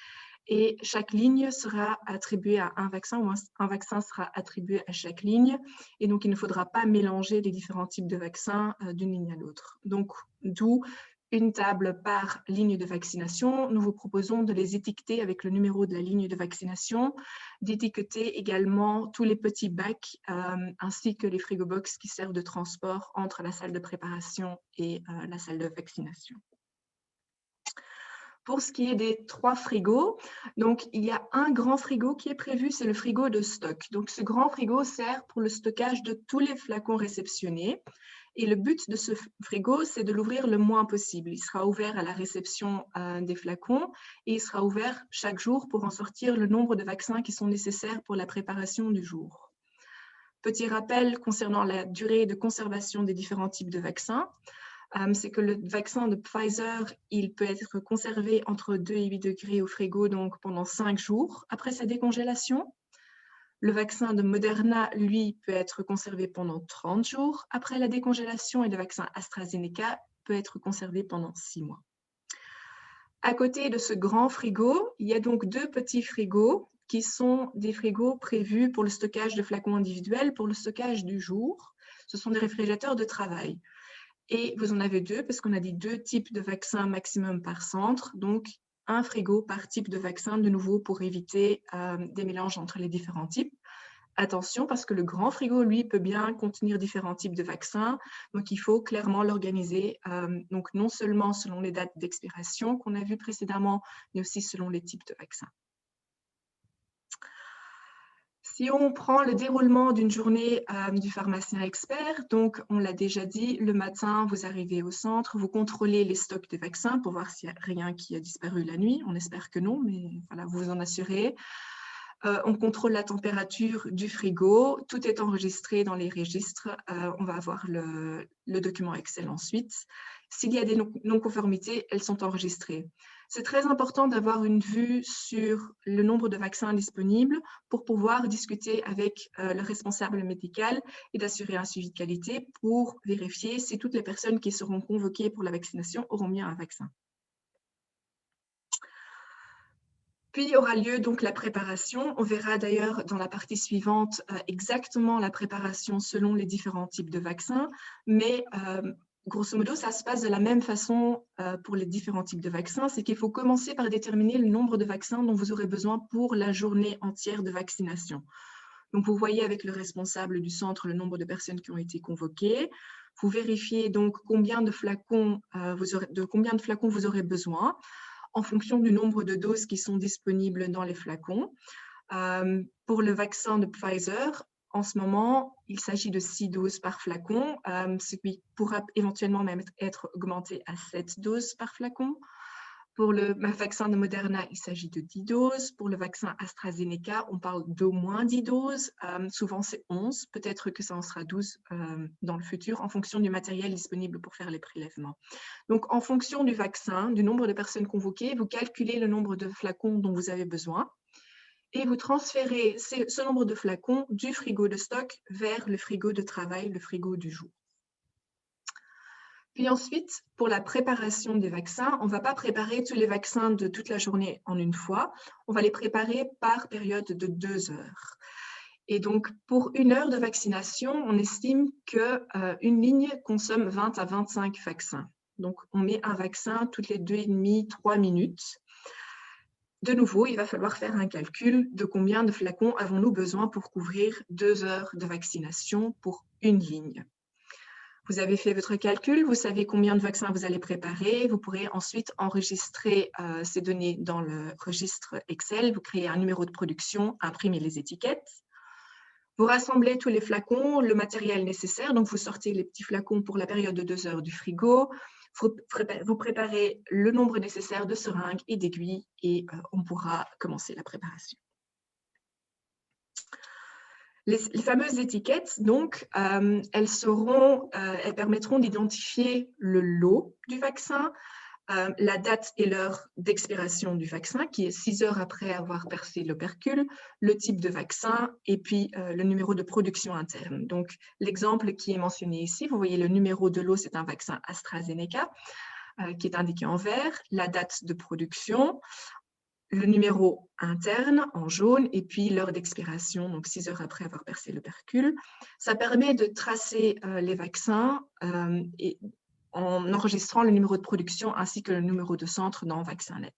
Et chaque ligne sera attribuée à un vaccin, ou un vaccin sera attribué à chaque ligne. Et donc, il ne faudra pas mélanger les différents types de vaccins d'une ligne à l'autre. Donc, d'où une table par ligne de vaccination. Nous vous proposons de les étiqueter avec le numéro de la ligne de vaccination, d'étiqueter également tous les petits bacs ainsi que les frigobox qui servent de transport entre la salle de préparation et la salle de vaccination. Pour ce qui est des 3 frigos, donc il y a un grand frigo qui est prévu, c'est le frigo de stock. Donc ce grand frigo sert pour le stockage de tous les flacons réceptionnés. Et le but de ce frigo, c'est de l'ouvrir le moins possible. Il sera ouvert à la réception des flacons et il sera ouvert chaque jour pour en sortir le nombre de vaccins qui sont nécessaires pour la préparation du jour. Petit rappel concernant la durée de conservation des différents types de vaccins. C'est que le vaccin de Pfizer, il peut être conservé entre 2 et 8 degrés au frigo donc pendant 5 jours après sa décongélation. Le vaccin de Moderna, lui, peut être conservé pendant 30 jours après la décongélation et le vaccin AstraZeneca peut être conservé pendant 6 mois. À côté de ce grand frigo, il y a donc 2 petits frigos qui sont des frigos prévus pour le stockage de flacons individuels, pour le stockage du jour. Ce sont des réfrigérateurs de travail. Et vous en avez 2 parce qu'on a dit 2 types de vaccins maximum par centre, donc un frigo par type de vaccin de nouveau pour éviter des mélanges entre les différents types. Attention parce que le grand frigo, lui, peut bien contenir différents types de vaccins, donc il faut clairement l'organiser, donc non seulement selon les dates d'expiration qu'on a vues précédemment, mais aussi selon les types de vaccins. Si on prend le déroulement d'une journée du pharmacien expert, donc on l'a déjà dit, le matin, vous arrivez au centre, vous contrôlez les stocks de vaccins pour voir s'il n'y a rien qui a disparu la nuit. On espère que non, mais voilà, vous vous en assurez. On contrôle la température du frigo. Tout est enregistré dans les registres. On va avoir le document Excel ensuite. S'il y a des non-conformités, elles sont enregistrées. C'est très important d'avoir une vue sur le nombre de vaccins disponibles pour pouvoir discuter avec le responsable médical et d'assurer un suivi de qualité pour vérifier si toutes les personnes qui seront convoquées pour la vaccination auront bien un vaccin. Puis aura lieu donc la préparation. On verra d'ailleurs dans la partie suivante exactement la préparation selon les différents types de vaccins, mais grosso modo, ça se passe de la même façon pour les différents types de vaccins. C'est qu'il faut commencer par déterminer le nombre de vaccins dont vous aurez besoin pour la journée entière de vaccination. Donc, vous voyez avec le responsable du centre le nombre de personnes qui ont été convoquées. Vous vérifiez donc combien de flacons vous aurez besoin en fonction du nombre de doses qui sont disponibles dans les flacons. Pour le vaccin de Pfizer, en ce moment, il s'agit de 6 doses par flacon, ce qui pourra éventuellement même être augmenté à 7 doses par flacon. Pour le vaccin de Moderna, il s'agit de 10 doses. Pour le vaccin AstraZeneca, on parle d'au moins 10 doses. Souvent, c'est 11. Peut-être que ça en sera 12 dans le futur, en fonction du matériel disponible pour faire les prélèvements. Donc, en fonction du vaccin, du nombre de personnes convoquées, vous calculez le nombre de flacons dont vous avez besoin et vous transférez ce nombre de flacons du frigo de stock vers le frigo de travail, le frigo du jour. Puis ensuite, pour la préparation des vaccins, on ne va pas préparer tous les vaccins de toute la journée en une fois. On va les préparer par période de 2 heures. Et donc, pour 1 heure de vaccination, on estime qu'une ligne consomme 20 à 25 vaccins. Donc, on met un vaccin toutes les 2,5-3 minutes. De nouveau, il va falloir faire un calcul de combien de flacons avons-nous besoin pour couvrir 2 heures de vaccination pour une ligne. Vous avez fait votre calcul, vous savez combien de vaccins vous allez préparer. Vous pourrez ensuite enregistrer ces données dans le registre Excel. Vous créez un numéro de production, imprimez les étiquettes. Vous rassemblez tous les flacons, le matériel nécessaire. Donc, vous sortez les petits flacons pour la période de 2 heures du frigo. Vous préparez le nombre nécessaire de seringues et d'aiguilles et on pourra commencer la préparation. Les fameuses étiquettes, donc, elles permettront d'identifier le lot du vaccin, la date et l'heure d'expiration du vaccin, qui est 6 heures après avoir percé l'opercule, le type de vaccin et puis le numéro de production interne. Donc, l'exemple qui est mentionné ici, vous voyez le numéro de lot, c'est un vaccin AstraZeneca qui est indiqué en vert, la date de production, le numéro interne en jaune et puis l'heure d'expiration, donc 6 heures après avoir percé l'opercule. Ça permet de tracer les vaccins et en enregistrant le numéro de production ainsi que le numéro de centre dans VaccinNet.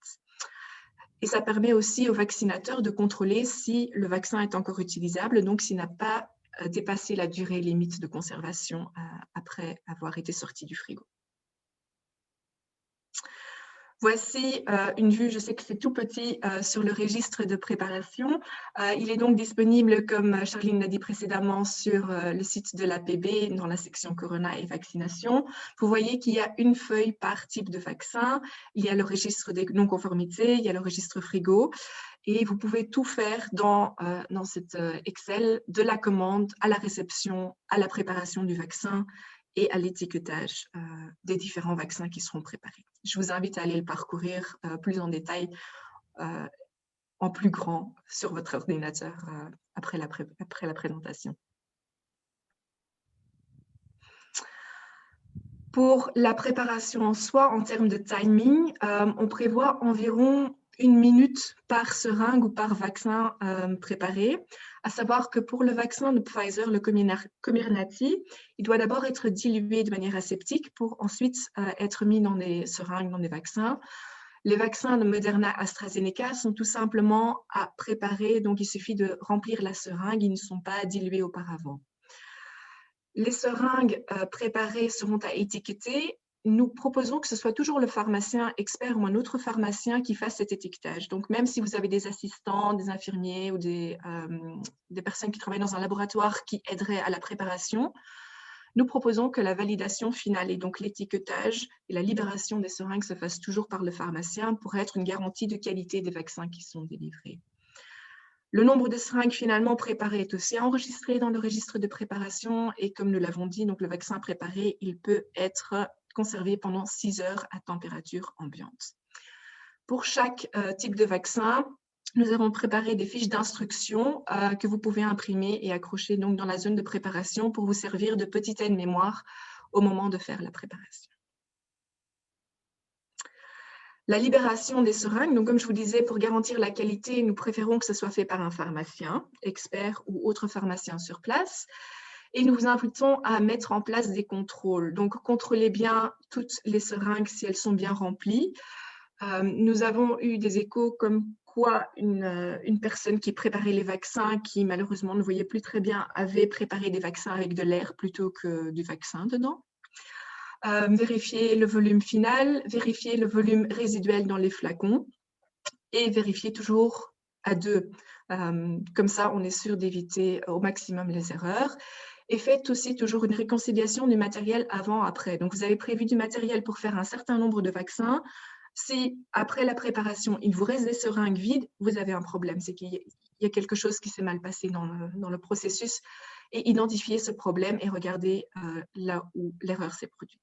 Et ça permet aussi au vaccinateur de contrôler si le vaccin est encore utilisable, donc s'il n'a pas dépassé la durée limite de conservation après avoir été sorti du frigo. Voici une vue, je sais que c'est tout petit, sur le registre de préparation. Il est donc disponible, comme Charline l'a dit précédemment, sur le site de l'APB dans la section Corona et vaccination. Vous voyez qu'il y a une feuille par type de vaccin. Il y a le registre des non-conformités, il y a le registre frigo. Et vous pouvez tout faire dans cette Excel, de la commande à la réception, à la préparation du vaccin et à l'étiquetage des différents vaccins qui seront préparés. Je vous invite à aller le parcourir plus en détail, en plus grand, sur votre ordinateur après la présentation. Pour la préparation en soi, en termes de timing, on prévoit environ 1 minute par seringue ou par vaccin préparé, à savoir que pour le vaccin de Pfizer, le Comirnaty, il doit d'abord être dilué de manière aseptique pour ensuite être mis dans des seringues, dans des vaccins. Les vaccins de Moderna AstraZeneca sont tout simplement à préparer, donc il suffit de remplir la seringue, ils ne sont pas dilués auparavant. Les seringues préparées seront à étiqueter. Nous proposons que ce soit toujours le pharmacien expert ou un autre pharmacien qui fasse cet étiquetage. Donc, même si vous avez des assistants, des infirmiers ou des personnes qui travaillent dans un laboratoire qui aideraient à la préparation, nous proposons que la validation finale et donc l'étiquetage et la libération des seringues se fassent toujours par le pharmacien pour être une garantie de qualité des vaccins qui sont délivrés. Le nombre de seringues finalement préparées est aussi enregistré dans le registre de préparation et comme nous l'avons dit, donc le vaccin préparé, il peut être conservé pendant 6 heures à température ambiante. Pour chaque type de vaccin, nous avons préparé des fiches d'instruction que vous pouvez imprimer et accrocher donc dans la zone de préparation pour vous servir de petit aide-mémoire au moment de faire la préparation. La libération des seringues, donc comme je vous disais, pour garantir la qualité, nous préférons que ce soit fait par un pharmacien, expert ou autre pharmacien sur place. Et nous vous invitons à mettre en place des contrôles. Donc, contrôlez bien toutes les seringues si elles sont bien remplies. Nous avons eu des échos comme quoi une personne qui préparait les vaccins, qui malheureusement ne voyait plus très bien, avait préparé des vaccins avec de l'air plutôt que du vaccin dedans. Vérifier le volume final, vérifier le volume résiduel dans les flacons et vérifier toujours à 2. Comme ça, on est sûr d'éviter au maximum les erreurs. Et faites aussi toujours une réconciliation du matériel avant-après. Donc, vous avez prévu du matériel pour faire un certain nombre de vaccins. Si après la préparation, il vous reste des seringues vides, vous avez un problème. C'est qu'il y a quelque chose qui s'est mal passé dans le processus. Et identifier ce problème et regarder là où l'erreur s'est produite.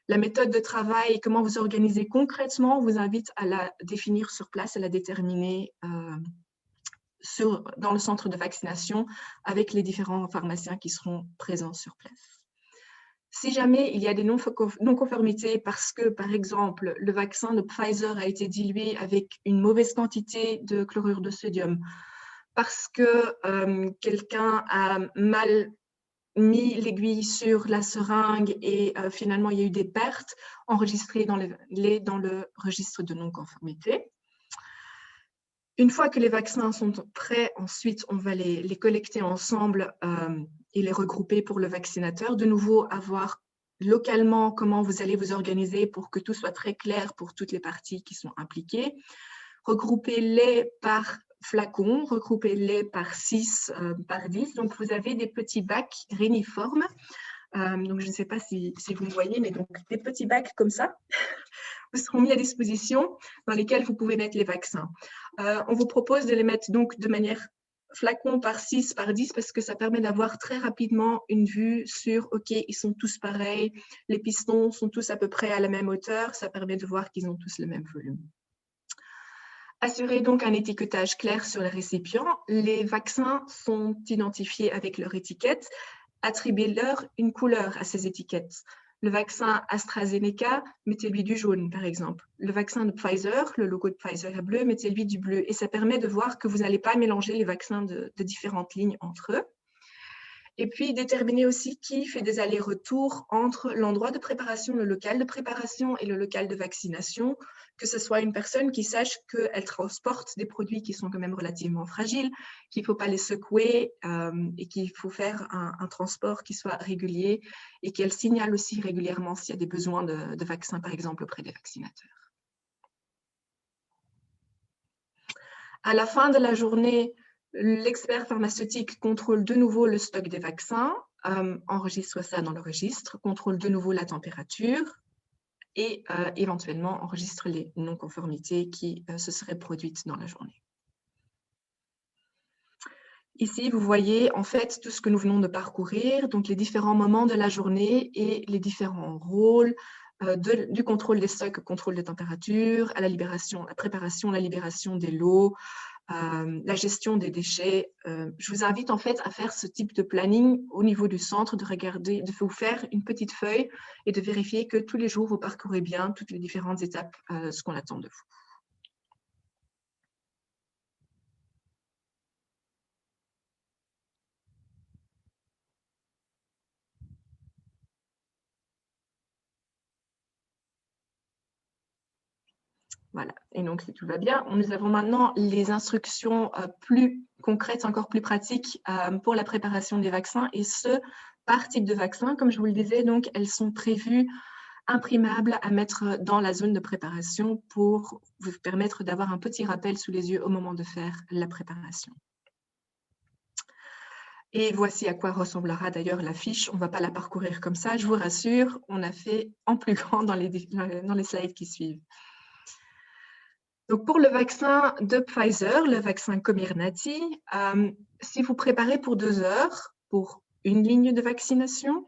La méthode de travail et comment vous organisez concrètement, on vous invite à la définir sur place, à la déterminer dans le centre de vaccination avec les différents pharmaciens qui seront présents sur place. Si jamais il y a des non-conformités parce que, par exemple, le vaccin de Pfizer a été dilué avec une mauvaise quantité de chlorure de sodium, parce que quelqu'un a mal mis l'aiguille sur la seringue et finalement il y a eu des pertes enregistrées dans le registre de non-conformité. Une fois que les vaccins sont prêts, ensuite on va les collecter ensemble et les regrouper pour le vaccinateur. De nouveau, avoir localement comment vous allez vous organiser pour que tout soit très clair pour toutes les parties qui sont impliquées. Regroupez-les par flacons, regroupez-les par 6, par 10. Donc, vous avez des petits bacs réniformes. Donc, je ne sais pas si vous me voyez, mais donc des petits bacs comme ça vous seront mis à disposition dans lesquels vous pouvez mettre les vaccins. On vous propose de les mettre donc de manière flacon par 6, par 10, parce que ça permet d'avoir très rapidement une vue sur, OK, ils sont tous pareils, les pistons sont tous à peu près à la même hauteur, ça permet de voir qu'ils ont tous le même volume. Assurez donc un étiquetage clair sur les récipients. Les vaccins sont identifiés avec leur étiquette. Attribuez-leur une couleur à ces étiquettes. Le vaccin AstraZeneca, mettez-lui du jaune, par exemple. Le vaccin de Pfizer, le logo de Pfizer est bleu, mettez-lui du bleu. Et ça permet de voir que vous n'allez pas mélanger les vaccins de différentes lignes entre eux. Et puis, déterminer aussi qui fait des allers-retours entre l'endroit de préparation, le local de préparation et le local de vaccination, que ce soit une personne qui sache qu'elle transporte des produits qui sont quand même relativement fragiles, qu'il ne faut pas les secouer et qu'il faut faire un transport qui soit régulier et qu'elle signale aussi régulièrement s'il y a des besoins de vaccins, par exemple, auprès des vaccinateurs. À la fin de la journée, l'expert pharmaceutique contrôle de nouveau le stock des vaccins, enregistre ça dans le registre, contrôle de nouveau la température et éventuellement enregistre les non-conformités qui se seraient produites dans la journée. Ici, vous voyez en fait tout ce que nous venons de parcourir, donc les différents moments de la journée et les différents rôles du contrôle des stocks, contrôle des températures, à la libération, la préparation, la libération des lots, la gestion des déchets. Je vous invite en fait à faire ce type de planning au niveau du centre, de regarder, de vous faire une petite feuille et de vérifier que tous les jours vous parcourez bien toutes les différentes étapes, ce qu'on attend de vous. Voilà, et donc si tout va bien, nous avons maintenant les instructions plus concrètes, encore plus pratiques pour la préparation des vaccins, et ce, par type de vaccin. Comme je vous le disais, donc elles sont prévues, imprimables à mettre dans la zone de préparation pour vous permettre d'avoir un petit rappel sous les yeux au moment de faire la préparation. Et voici à quoi ressemblera d'ailleurs la fiche. On ne va pas la parcourir comme ça, je vous rassure, on a fait en plus grand dans les slides qui suivent. Donc pour le vaccin de Pfizer, le vaccin Comirnaty, si vous préparez pour 2 heures, pour une ligne de vaccination,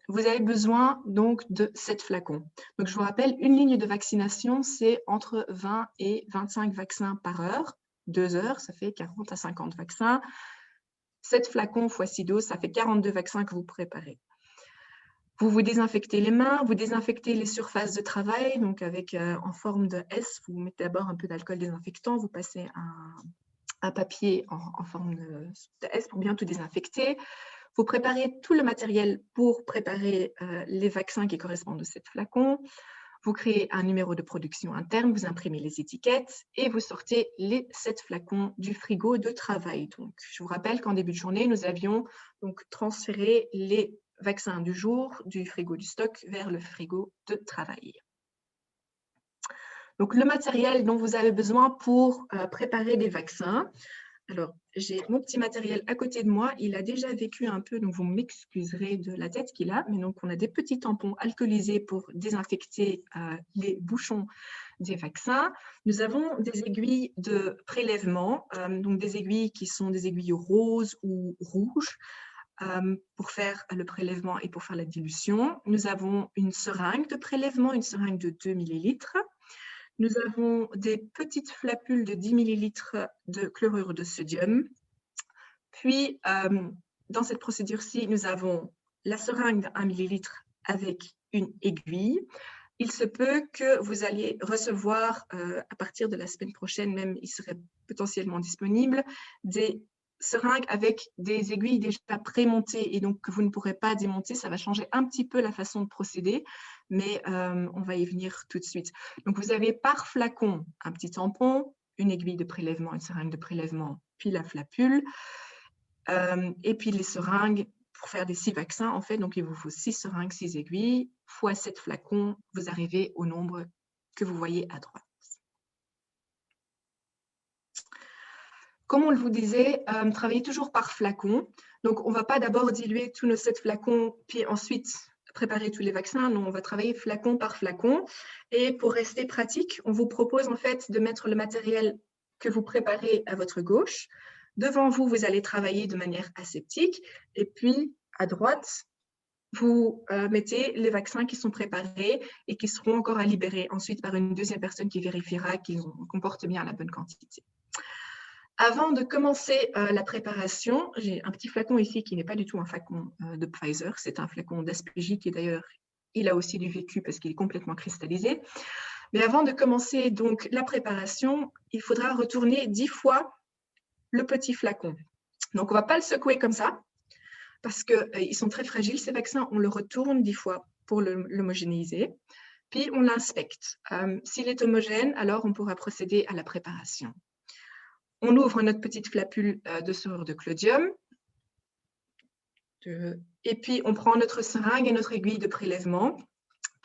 vous avez besoin donc de 7 flacons. Donc je vous rappelle, une ligne de vaccination, c'est entre 20 et 25 vaccins par heure. 2 heures, ça fait 40 à 50 vaccins. 7 flacons x 6 doses, ça fait 42 vaccins que vous préparez. Vous vous désinfectez les mains, vous désinfectez les surfaces de travail, donc avec en forme de S, vous mettez d'abord un peu d'alcool désinfectant, vous passez un papier en forme de S pour bien tout désinfecter. Vous préparez tout le matériel pour préparer les vaccins qui correspondent à 7 flacons. Vous créez un numéro de production interne, vous imprimez les étiquettes et vous sortez les 7 flacons du frigo de travail. Donc, je vous rappelle qu'en début de journée, nous avions donc transféré les vaccins du jour du frigo du stock vers le frigo de travail. Donc, le matériel dont vous avez besoin pour préparer des vaccins. Alors, j'ai mon petit matériel à côté de moi. Il a déjà vécu un peu, donc vous m'excuserez de la tête qu'il a. Mais donc, on a des petits tampons alcoolisés pour désinfecter les bouchons des vaccins. Nous avons des aiguilles de prélèvement, donc des aiguilles qui sont des aiguilles roses ou rouges pour faire le prélèvement et pour faire la dilution. Nous avons une seringue de prélèvement, une seringue de 2 millilitres. Nous avons des petites flapules de 10 millilitres de chlorure de sodium. Puis, dans cette procédure-ci, nous avons la seringue de 1 millilitre avec une aiguille. Il se peut que vous alliez recevoir, à partir de la semaine prochaine, même il serait potentiellement disponible, des seringues avec des aiguilles déjà prémontées et donc que vous ne pourrez pas démonter. Ça va changer un petit peu la façon de procéder, mais on va y venir tout de suite. Donc, vous avez par flacon un petit tampon, une aiguille de prélèvement, une seringue de prélèvement, puis la flapule, et puis les seringues pour faire des 6 vaccins, en fait. Donc, il vous faut 6 seringues, 6 aiguilles, fois 7 flacons, vous arrivez au nombre que vous voyez à droite. Comme on le vous disait, travaillez toujours par flacon. Donc, on ne va pas d'abord diluer tous nos 7 flacons, puis ensuite préparer tous les vaccins. Non, on va travailler flacon par flacon. Et pour rester pratique, on vous propose en fait de mettre le matériel que vous préparez à votre gauche. Devant vous, vous allez travailler de manière aseptique. Et puis, à droite, vous mettez les vaccins qui sont préparés et qui seront encore à libérer ensuite par une deuxième personne qui vérifiera qu'ils comportent bien la bonne quantité. Avant de commencer la préparation, j'ai un petit flacon ici qui n'est pas du tout un flacon de Pfizer, c'est un flacon d'Aspégie qui d'ailleurs, il a aussi du vécu parce qu'il est complètement cristallisé. Mais avant de commencer donc la préparation, il faudra retourner 10 fois le petit flacon. Donc, on ne va pas le secouer comme ça parce qu'ils sont très fragiles, ces vaccins. On le retourne 10 fois pour l'homogénéiser. Puis, on l'inspecte. S'il est homogène, alors on pourra procéder à la préparation. On ouvre notre petite flapule de sorure de clodium. Et puis, on prend notre seringue et notre aiguille de prélèvement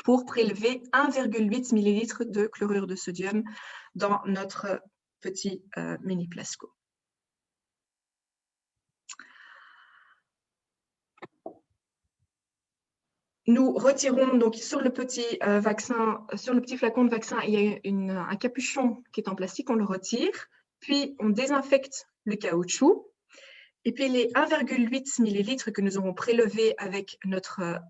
pour prélever 1,8 millilitre de chlorure de sodium dans notre petit mini plasco. Nous retirons donc sur le petit vaccin, sur le petit flacon de vaccin, il y a un capuchon qui est en plastique, on le retire, puis on désinfecte le caoutchouc, et puis les 1,8 millilitres que nous aurons prélevés avec notre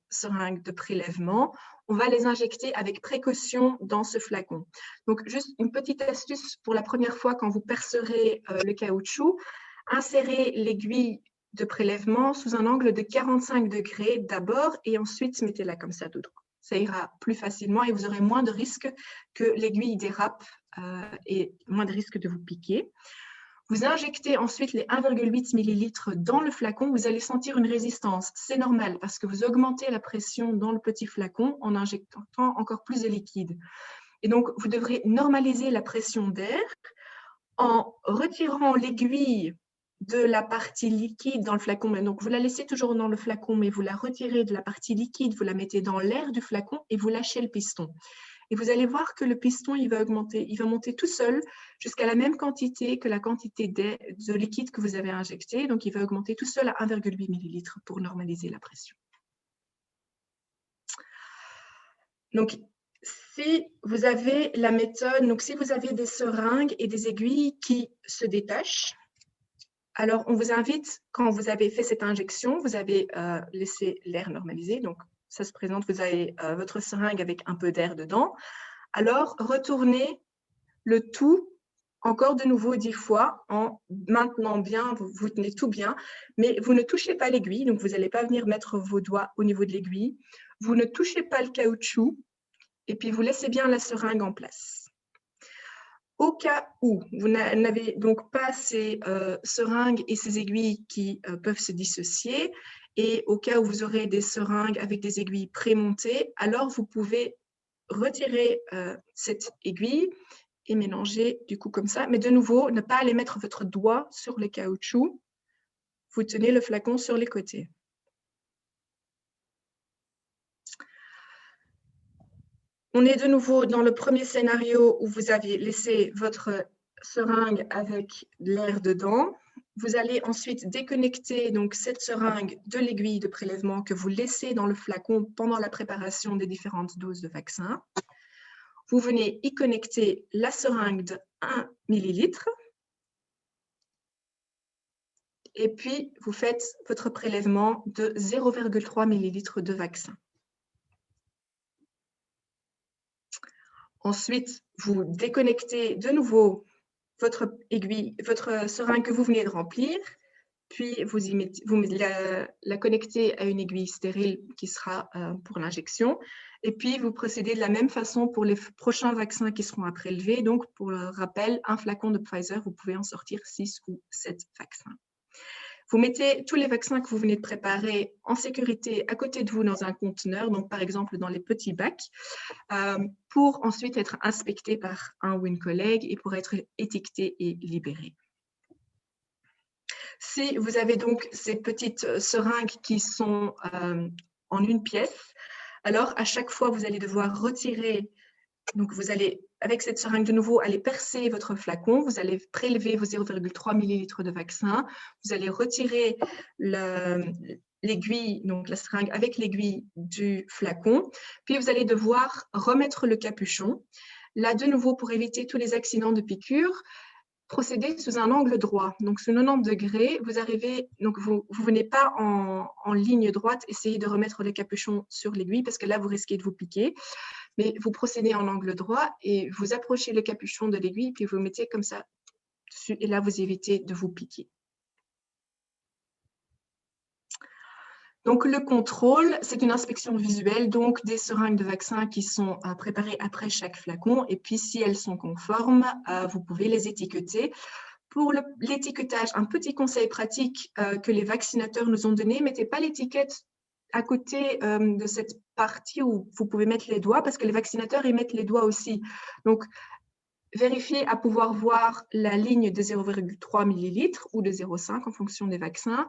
seringue de prélèvement, on va les injecter avec précaution dans ce flacon. Donc, juste une petite astuce pour la première fois quand vous percerez le caoutchouc, insérez l'aiguille de prélèvement sous un angle de 45 degrés d'abord et ensuite mettez-la comme ça tout droit. Ça ira plus facilement et vous aurez moins de risques que l'aiguille dérape et moins de risques de vous piquer. Vous injectez ensuite les 1,8 millilitres dans le flacon, vous allez sentir une résistance. C'est normal parce que vous augmentez la pression dans le petit flacon en injectant encore plus de liquide. Et donc, vous devrez normaliser la pression d'air en retirant l'aiguille de la partie liquide dans le flacon. Donc, vous la laissez toujours dans le flacon, mais vous la retirez de la partie liquide, vous la mettez dans l'air du flacon et vous lâchez le piston. Et vous allez voir que le piston, il va augmenter, il va monter tout seul jusqu'à la même quantité que la quantité de liquide que vous avez injecté. Donc, il va augmenter tout seul à 1,8 millilitres pour normaliser la pression. Donc, si vous avez la méthode, donc si vous avez des seringues et des aiguilles qui se détachent, alors on vous invite, quand vous avez fait cette injection, vous avez laissé l'air normalisé, donc ça se présente, vous avez votre seringue avec un peu d'air dedans, alors retournez le tout encore de nouveau 10 fois en maintenant bien, vous tenez tout bien, mais vous ne touchez pas l'aiguille, donc vous n'allez pas venir mettre vos doigts au niveau de l'aiguille, vous ne touchez pas le caoutchouc, et puis vous laissez bien la seringue en place. Au cas où vous n'avez donc pas ces seringues et ces aiguilles qui peuvent se dissocier, et au cas où vous aurez des seringues avec des aiguilles prémontées, alors vous pouvez retirer cette aiguille et mélanger du coup comme ça. Mais de nouveau, ne pas aller mettre votre doigt sur le caoutchouc. Vous tenez le flacon sur les côtés. On est de nouveau dans le premier scénario où vous aviez laissé votre seringue avec l'air dedans. Vous allez ensuite déconnecter donc cette seringue de l'aiguille de prélèvement que vous laissez dans le flacon pendant la préparation des différentes doses de vaccin. vous venez y connecter la seringue de 1 millilitre. Et puis, vous faites votre prélèvement de 0,3 millilitres de vaccin. Ensuite, vous déconnectez de nouveau votre aiguille, votre seringue que vous venez de remplir, puis vous la connectez à une aiguille stérile qui sera pour l'injection. Et puis, vous procédez de la même façon pour les prochains vaccins qui seront à prélever. Donc, pour le rappel, un flacon de Pfizer, vous pouvez en sortir 6 ou 7 vaccins. Vous mettez tous les vaccins que vous venez de préparer en sécurité à côté de vous dans un conteneur, donc par exemple dans les petits bacs, pour ensuite être inspectés par un ou une collègue et pour être étiquetés et libérés. Si vous avez donc ces petites seringues qui sont en une pièce, alors à chaque fois, vous allez devoir retirer, donc vous allez, avec cette seringue de nouveau, aller percer votre flacon, vous allez prélever vos 0,3 millilitres de vaccin, vous allez retirer l'aiguille, donc la seringue avec l'aiguille du flacon, puis vous allez devoir remettre le capuchon. Là, de nouveau, pour éviter tous les accidents de piqûre, procédez sous un angle droit, donc sous 90 degrés, vous arrivez, donc vous venez pas en ligne droite, essayez de remettre le capuchon sur l'aiguille parce que là, vous risquez de vous piquer, mais vous procédez en angle droit et vous approchez le capuchon de l'aiguille, puis vous mettez comme ça dessus, et là, vous évitez de vous piquer. Donc, le contrôle, c'est une inspection visuelle donc des seringues de vaccin qui sont préparées après chaque flacon. Et puis, si elles sont conformes, vous pouvez les étiqueter. Pour l'étiquetage, un petit conseil pratique que les vaccinateurs nous ont donné, mettez pas l'étiquette à côté de cette partie où vous pouvez mettre les doigts, parce que les vaccinateurs, ils mettent les doigts aussi. Donc, vérifiez à pouvoir voir la ligne de 0,3 millilitres ou de 0,5 en fonction des vaccins.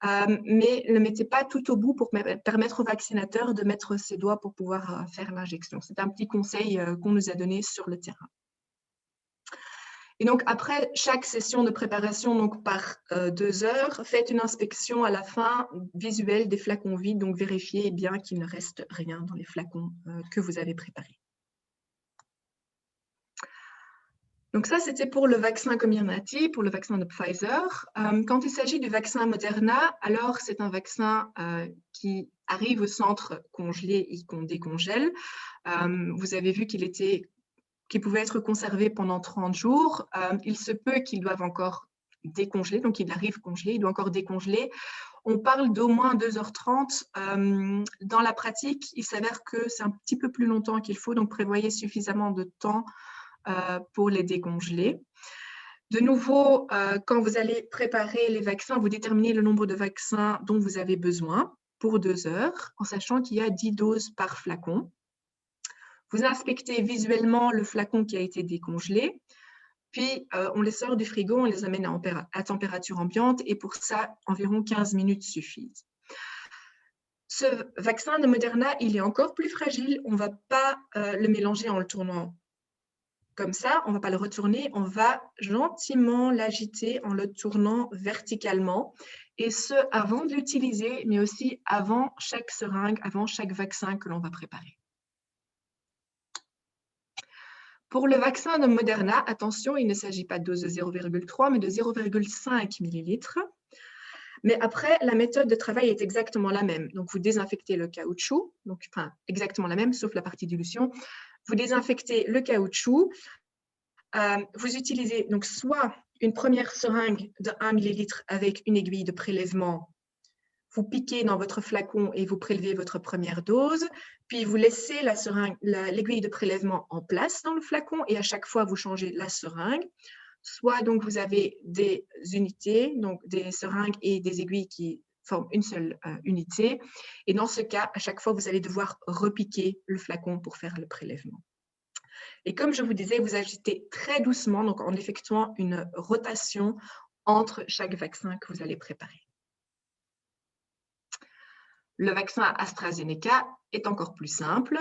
Mais ne le mettez pas tout au bout pour permettre au vaccinateur de mettre ses doigts pour pouvoir faire l'injection. C'est un petit conseil qu'on nous a donné sur le terrain. Et donc, après chaque session de préparation, donc par 2 heures, faites une inspection à la fin visuelle des flacons vides, donc vérifiez bien qu'il ne reste rien dans les flacons que vous avez préparés. Donc ça, c'était pour le vaccin Comirnaty, pour le vaccin de Pfizer. Quand il s'agit du vaccin Moderna, alors c'est un vaccin qui arrive au centre congelé et qu'on décongèle. Vous avez vu qu'il pouvait être conservé pendant 30 jours. Il se peut qu'ils doivent encore décongeler, donc il arrive congelé, il doit encore décongeler. On parle d'au moins 2h30. Dans la pratique, il s'avère que c'est un petit peu plus longtemps qu'il faut, donc prévoyez suffisamment de temps pour les décongeler. De nouveau, quand vous allez préparer les vaccins, vous déterminez le nombre de vaccins dont vous avez besoin pour 2 heures, en sachant qu'il y a 10 doses par flacon. Vous inspectez visuellement le flacon qui a été décongelé, puis on les sort du frigo, on les amène à température ambiante, et pour ça, environ 15 minutes suffisent. Ce vaccin de Moderna, il est encore plus fragile, on ne va pas le mélanger en le tournant comme ça, on ne va pas le retourner, on va gentiment l'agiter en le tournant verticalement, et ce, avant de l'utiliser, mais aussi avant chaque seringue, avant chaque vaccin que l'on va préparer. Pour le vaccin de Moderna, attention, il ne s'agit pas de dose de 0,3, mais de 0,5 millilitres. Mais après, la méthode de travail est exactement la même. Donc, vous désinfectez le caoutchouc, donc, enfin, exactement la même, sauf la partie dilution. Vous désinfectez le caoutchouc. Vous utilisez donc soit une première seringue de 1 millilitre avec une aiguille de prélèvement. Vous piquez dans votre flacon et vous prélevez votre première dose. Puis, vous laissez l'aiguille de prélèvement en place dans le flacon et à chaque fois, vous changez la seringue. Soit donc vous avez des unités, donc des seringues et des aiguilles qui forment une seule unité. Et dans ce cas, à chaque fois, vous allez devoir repiquer le flacon pour faire le prélèvement. Et comme je vous disais, vous agitez très doucement, donc en effectuant une rotation entre chaque vaccin que vous allez préparer. Le vaccin AstraZeneca est encore plus simple.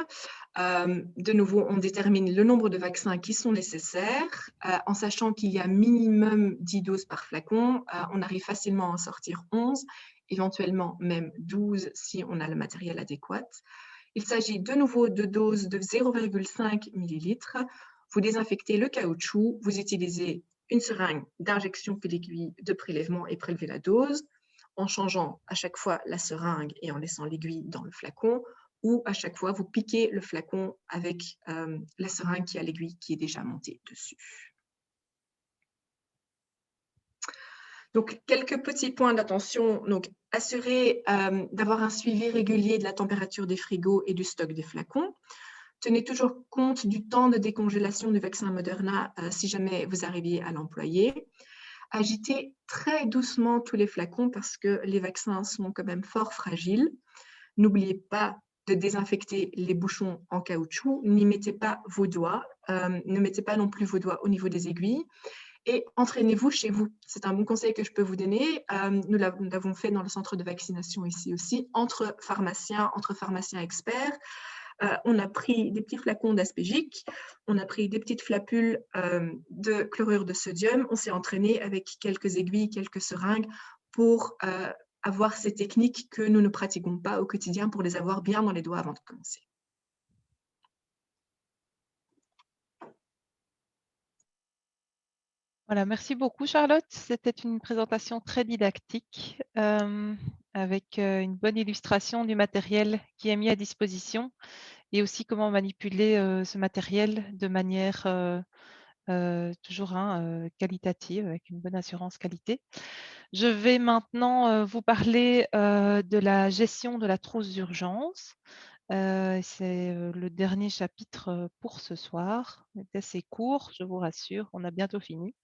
De nouveau, on détermine le nombre de vaccins qui sont nécessaires. En sachant qu'il y a minimum 10 doses par flacon, on arrive facilement à en sortir 11, éventuellement même 12 si on a le matériel adéquat. Il s'agit de nouveau de doses de 0,5 ml. Vous désinfectez le caoutchouc, vous utilisez une seringue d'injection puis l'aiguille de prélèvement et prélevez la dose en changeant à chaque fois la seringue et en laissant l'aiguille dans le flacon, ou à chaque fois vous piquez le flacon avec la seringue qui a l'aiguille qui est déjà montée dessus. Donc, quelques petits points d'attention. Donc, assurez d'avoir un suivi régulier de la température des frigos et du stock des flacons. Tenez toujours compte du temps de décongélation du vaccin Moderna si jamais vous arriviez à l'employer. Agitez très doucement tous les flacons parce que les vaccins sont quand même fort fragiles. N'oubliez pas de désinfecter les bouchons en caoutchouc. N'y mettez pas vos doigts. Ne mettez pas non plus vos doigts au niveau des aiguilles. Et entraînez-vous chez vous. C'est un bon conseil que je peux vous donner. Nous l'avons fait dans le centre de vaccination ici aussi, entre pharmaciens experts. On a pris des petits flacons d'Aspégique, on a pris des petites flapules de chlorure de sodium, on s'est entraîné avec quelques aiguilles, quelques seringues pour avoir ces techniques que nous ne pratiquons pas au quotidien pour les avoir bien dans les doigts avant de commencer. Voilà, merci beaucoup Charlotte. C'était une présentation très didactique avec une bonne illustration du matériel qui est mis à disposition et aussi comment manipuler ce matériel de manière toujours qualitative, avec une bonne assurance qualité. Je vais maintenant vous parler de la gestion de la trousse d'urgence. C'est le dernier chapitre pour ce soir. C'est assez court, je vous rassure, on a bientôt fini.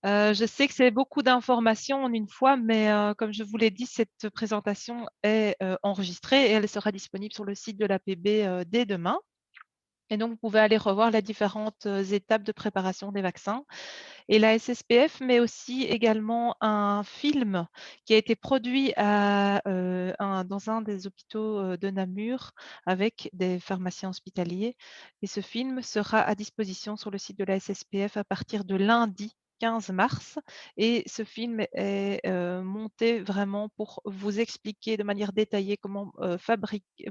Je sais que c'est beaucoup d'informations en une fois, mais comme je vous l'ai dit, cette présentation est enregistrée et elle sera disponible sur le site de l'APB dès demain. Et donc, vous pouvez aller revoir les différentes étapes de préparation des vaccins. Et la SSPF met aussi également un film qui a été produit dans un des hôpitaux de Namur avec des pharmaciens hospitaliers. Et ce film sera à disposition sur le site de la SSPF à partir de lundi 15 mars. Et ce film est monté vraiment pour vous expliquer de manière détaillée comment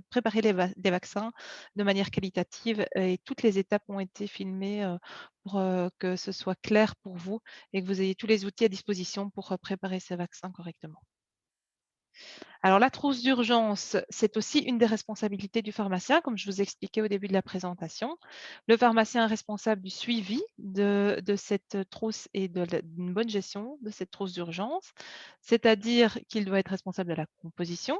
préparer des vaccins de manière qualitative. Et toutes les étapes ont été filmées pour que ce soit clair pour vous et que vous ayez tous les outils à disposition pour préparer ces vaccins correctement. Alors, la trousse d'urgence, c'est aussi une des responsabilités du pharmacien, comme je vous expliquais au début de la présentation. Le pharmacien est responsable du suivi de cette trousse et d'une bonne gestion de cette trousse d'urgence, c'est-à-dire qu'il doit être responsable de la composition,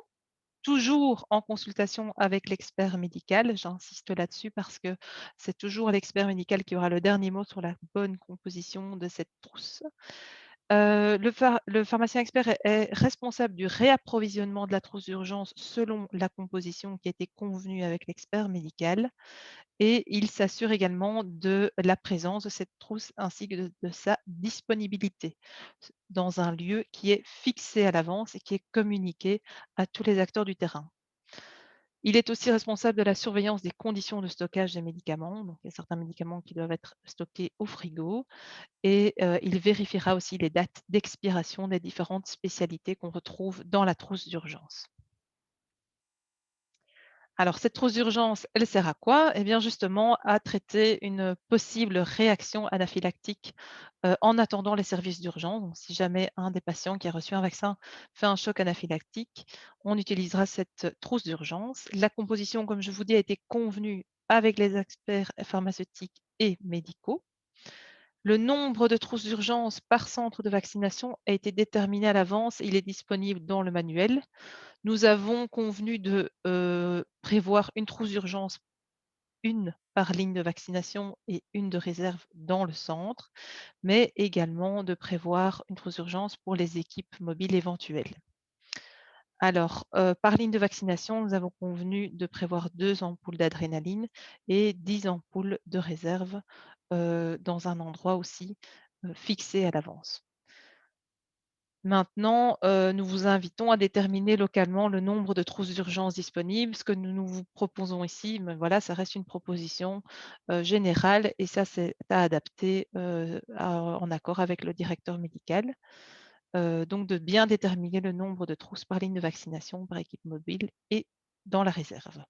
toujours en consultation avec l'expert médical. J'insiste là-dessus parce que c'est toujours l'expert médical qui aura le dernier mot sur la bonne composition de cette trousse. Le pharmacien expert est responsable du réapprovisionnement de la trousse d'urgence selon la composition qui a été convenue avec l'expert médical et il s'assure également de la présence de cette trousse ainsi que de sa disponibilité dans un lieu qui est fixé à l'avance et qui est communiqué à tous les acteurs du terrain. Il est aussi responsable de la surveillance des conditions de stockage des médicaments. Donc, il y a certains médicaments qui doivent être stockés au frigo et il vérifiera aussi les dates d'expiration des différentes spécialités qu'on retrouve dans la trousse d'urgence. Alors, cette trousse d'urgence, elle sert à quoi? Eh bien, justement, à traiter une possible réaction anaphylactique en attendant les services d'urgence. Donc, si jamais un des patients qui a reçu un vaccin fait un choc anaphylactique, on utilisera cette trousse d'urgence. La composition, comme je vous dis, a été convenue avec les experts pharmaceutiques et médicaux. Le nombre de trousses d'urgence par centre de vaccination a été déterminé à l'avance. Il est disponible dans le manuel. Nous avons convenu de prévoir une trousse d'urgence, une par ligne de vaccination et une de réserve dans le centre, mais également de prévoir une trousse d'urgence pour les équipes mobiles éventuelles. Alors, par ligne de vaccination, nous avons convenu de prévoir 2 ampoules d'adrénaline et 10 ampoules de réserve dans un endroit aussi fixé à l'avance. Maintenant, nous vous invitons à déterminer localement le nombre de trousses d'urgence disponibles. Ce que nous vous proposons ici, mais voilà, ça reste une proposition générale et ça, c'est à adapter en accord avec le directeur médical. Donc, de bien déterminer le nombre de trousses par ligne de vaccination, par équipe mobile et dans la réserve.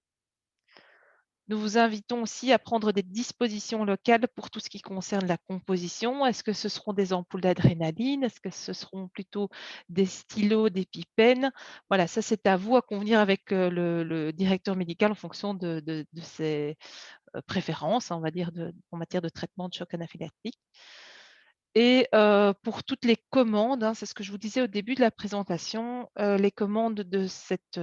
Nous vous invitons aussi à prendre des dispositions locales pour tout ce qui concerne la composition. Est-ce que ce seront des ampoules d'adrénaline? Est-ce que ce seront plutôt des stylos, des pipènes? Voilà, ça c'est à vous à convenir avec le directeur médical en fonction de ses préférences, on va dire, en matière de traitement de choc anaphylactique. Et pour toutes les commandes, hein, c'est ce que je vous disais au début de la présentation, les commandes de cette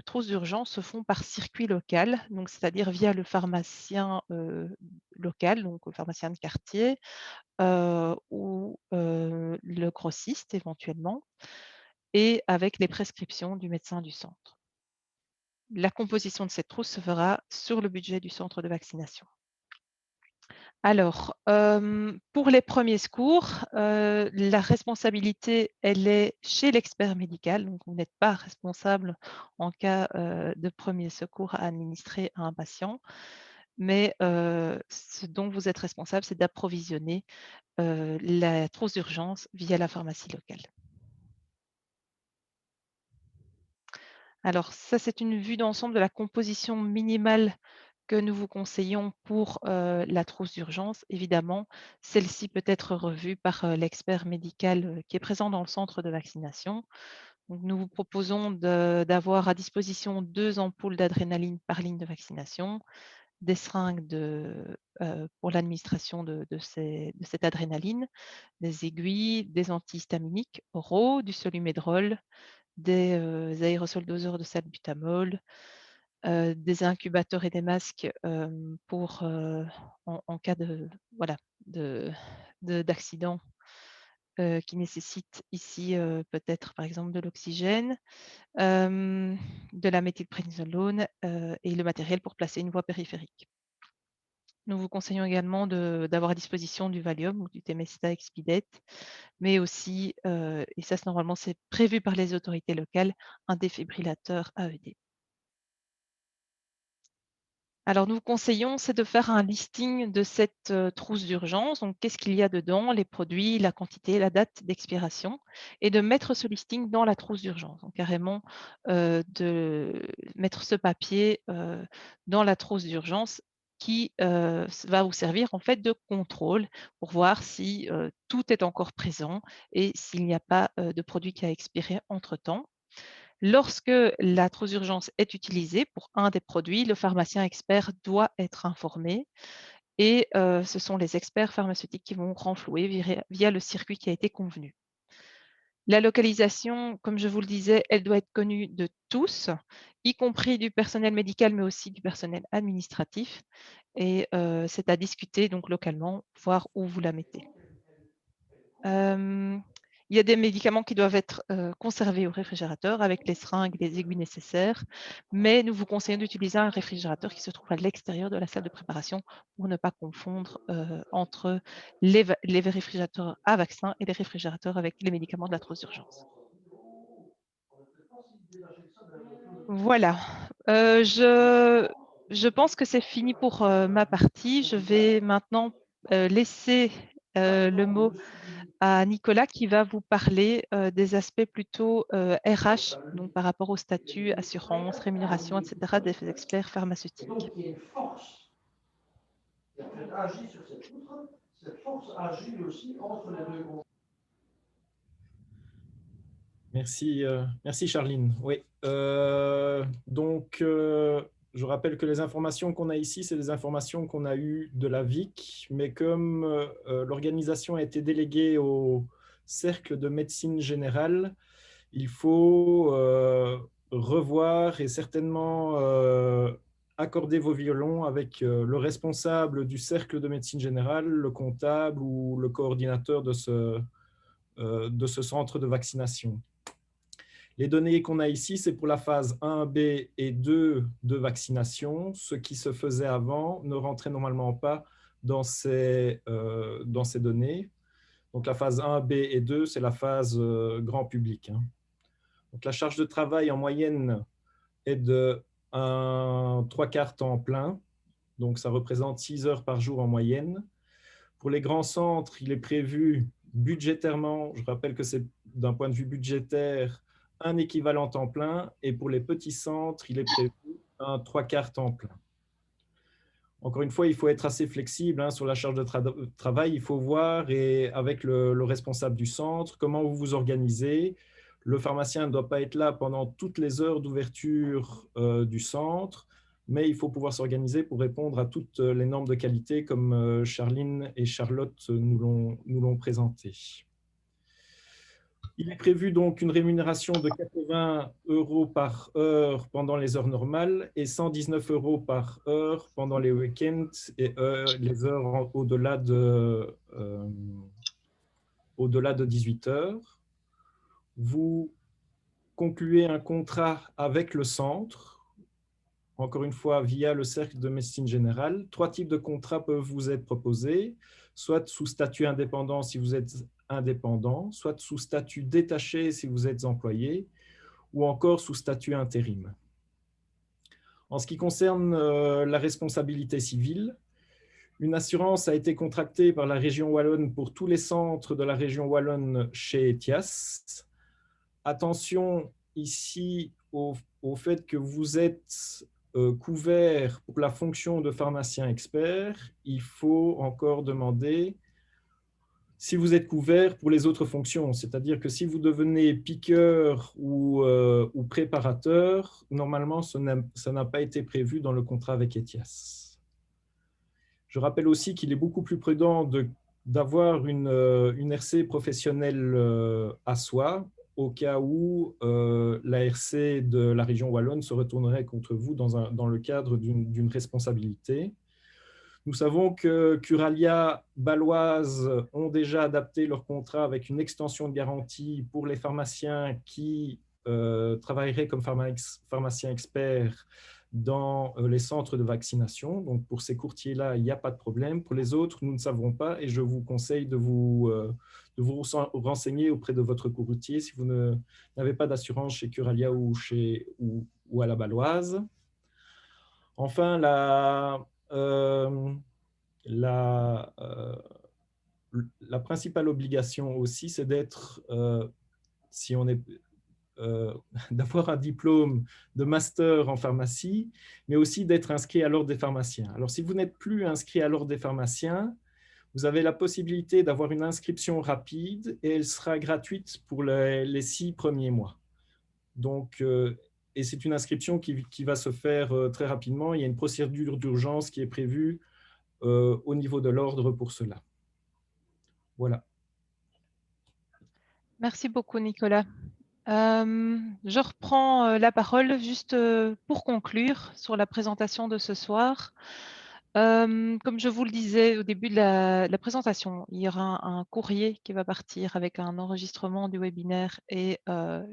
trousse d'urgence se font par circuit local, donc c'est-à-dire via le pharmacien local, donc le pharmacien de quartier ou le grossiste éventuellement, et avec les prescriptions du médecin du centre. La composition de cette trousse se fera sur le budget du centre de vaccination. Alors, pour les premiers secours, la responsabilité, elle est chez l'expert médical. Donc, vous n'êtes pas responsable en cas de premier secours à administrer à un patient. Mais ce dont vous êtes responsable, c'est d'approvisionner la trousse d'urgence via la pharmacie locale. Alors, ça, c'est une vue d'ensemble de la composition minimale que nous vous conseillons pour la trousse d'urgence. Évidemment, celle-ci peut être revue par l'expert médical qui est présent dans le centre de vaccination. Donc, nous vous proposons d'avoir à disposition 2 ampoules d'adrénaline par ligne de vaccination, des seringues pour l'administration de cette adrénaline, des aiguilles, des antihistaminiques oraux, du solumédrol, des aérosols doseurs de salbutamol, des incubateurs et des masques pour en cas de voilà d'accident qui nécessite ici peut-être par exemple de l'oxygène, de la méthylprénisolone et le matériel pour placer une voie périphérique. Nous vous conseillons également d'avoir à disposition du Valium ou du Temesta Expedate, mais aussi, et ça normalement c'est prévu par les autorités locales, un défibrillateur AED. Alors, nous vous conseillons, c'est de faire un listing de cette trousse d'urgence. Donc, qu'est-ce qu'il y a dedans, les produits, la quantité, la date d'expiration, et de mettre ce listing dans la trousse d'urgence. Donc, carrément, de mettre ce papier dans la trousse d'urgence qui va vous servir en fait de contrôle pour voir si tout est encore présent et s'il n'y a pas de produit qui a expiré entre-temps. Lorsque la trousse d'urgence est utilisée pour un des produits, le pharmacien expert doit être informé et ce sont les experts pharmaceutiques qui vont renflouer via le circuit qui a été convenu. La localisation, comme je vous le disais, elle doit être connue de tous, y compris du personnel médical, mais aussi du personnel administratif. Et c'est à discuter donc localement, voir où vous la mettez. Il y a des médicaments qui doivent être conservés au réfrigérateur avec les seringues et les aiguilles nécessaires, mais nous vous conseillons d'utiliser un réfrigérateur qui se trouve à l'extérieur de la salle de préparation pour ne pas confondre entre les réfrigérateurs à vaccin et les réfrigérateurs avec les médicaments de la trousse d'urgence. Voilà, je pense que c'est fini pour ma partie. Je vais maintenant laisser le mot à Nicolas qui va vous parler des aspects plutôt RH, donc par rapport au statut, assurance, rémunération, etc. des experts pharmaceutiques. Donc, il y a une force qui a fait agir sur cette outre. Cette force agit aussi entre les deux groupes. Merci, merci Charline. Oui, je rappelle que les informations qu'on a ici, c'est des informations qu'on a eues de la VIC, mais comme l'organisation a été déléguée au Cercle de médecine générale, il faut revoir et certainement accorder vos violons avec le responsable du Cercle de médecine générale, le comptable ou le coordinateur de ce centre de vaccination. Les données qu'on a ici, c'est pour la phase 1B et 2 de vaccination. Ce qui se faisait avant ne rentrait normalement pas dans ces données. Donc, la phase 1B et 2, c'est la phase grand public. Donc, la charge de travail en moyenne est de 3/4 temps plein. Donc, ça représente 6 heures par jour en moyenne. Pour les grands centres, il est prévu budgétairement, je rappelle que c'est d'un point de vue budgétaire, un équivalent temps plein, et pour les petits centres, il est prévu un 3/4 temps plein. Encore une fois, il faut être assez flexible hein, sur la charge de travail. Il faut voir et avec le responsable du centre comment vous vous organisez. Le pharmacien ne doit pas être là pendant toutes les heures d'ouverture du centre, mais il faut pouvoir s'organiser pour répondre à toutes les normes de qualité comme Charline et Charlotte nous l'ont présenté. Il est prévu donc une rémunération de 80 € par heure pendant les heures normales et 119 € par heure pendant les week-ends et les heures au-delà de 18 heures. Vous concluez un contrat avec le centre, encore une fois via le cercle de médecine générale. 3 types de contrats peuvent vous être proposés, soit sous statut indépendant si vous êtes indépendant, soit sous statut détaché si vous êtes employé, ou encore sous statut intérim. En ce qui concerne la responsabilité civile, une assurance a été contractée par la région wallonne pour tous les centres de la région wallonne chez ETIAS. Attention ici au fait que vous êtes couvert pour la fonction de pharmacien expert. Il faut encore demander si vous êtes couvert pour les autres fonctions, c'est-à-dire que si vous devenez piqueur ou préparateur, normalement, ça n'a pas été prévu dans le contrat avec ETIAS. Je rappelle aussi qu'il est beaucoup plus prudent d'avoir une RC professionnelle à soi, au cas où la RC de la région wallonne se retournerait contre vous dans le cadre d'une responsabilité. Nous savons que Curalia, Baloise ont déjà adapté leur contrat avec une extension de garantie pour les pharmaciens qui travailleraient comme pharmaciens experts dans les centres de vaccination. Donc, pour ces courtiers-là, il n'y a pas de problème. Pour les autres, nous ne savons pas et je vous conseille de vous renseigner auprès de votre courtier si vous n'avez pas d'assurance chez Curalia ou à la Baloise. Enfin, la principale obligation aussi, c'est d'être, d'avoir un diplôme de master en pharmacie, mais aussi d'être inscrit à l'ordre des pharmaciens. Alors, si vous n'êtes plus inscrit à l'ordre des pharmaciens, vous avez la possibilité d'avoir une inscription rapide et elle sera gratuite pour les 6 premiers mois. Donc, et c'est une inscription qui va se faire très rapidement. Il y a une procédure d'urgence qui est prévue au niveau de l'ordre pour cela. Voilà. Merci beaucoup, Nicolas. Je reprends la parole juste pour conclure sur la présentation de ce soir. Comme je vous le disais au début de la présentation, il y aura un courrier qui va partir avec un enregistrement du webinaire et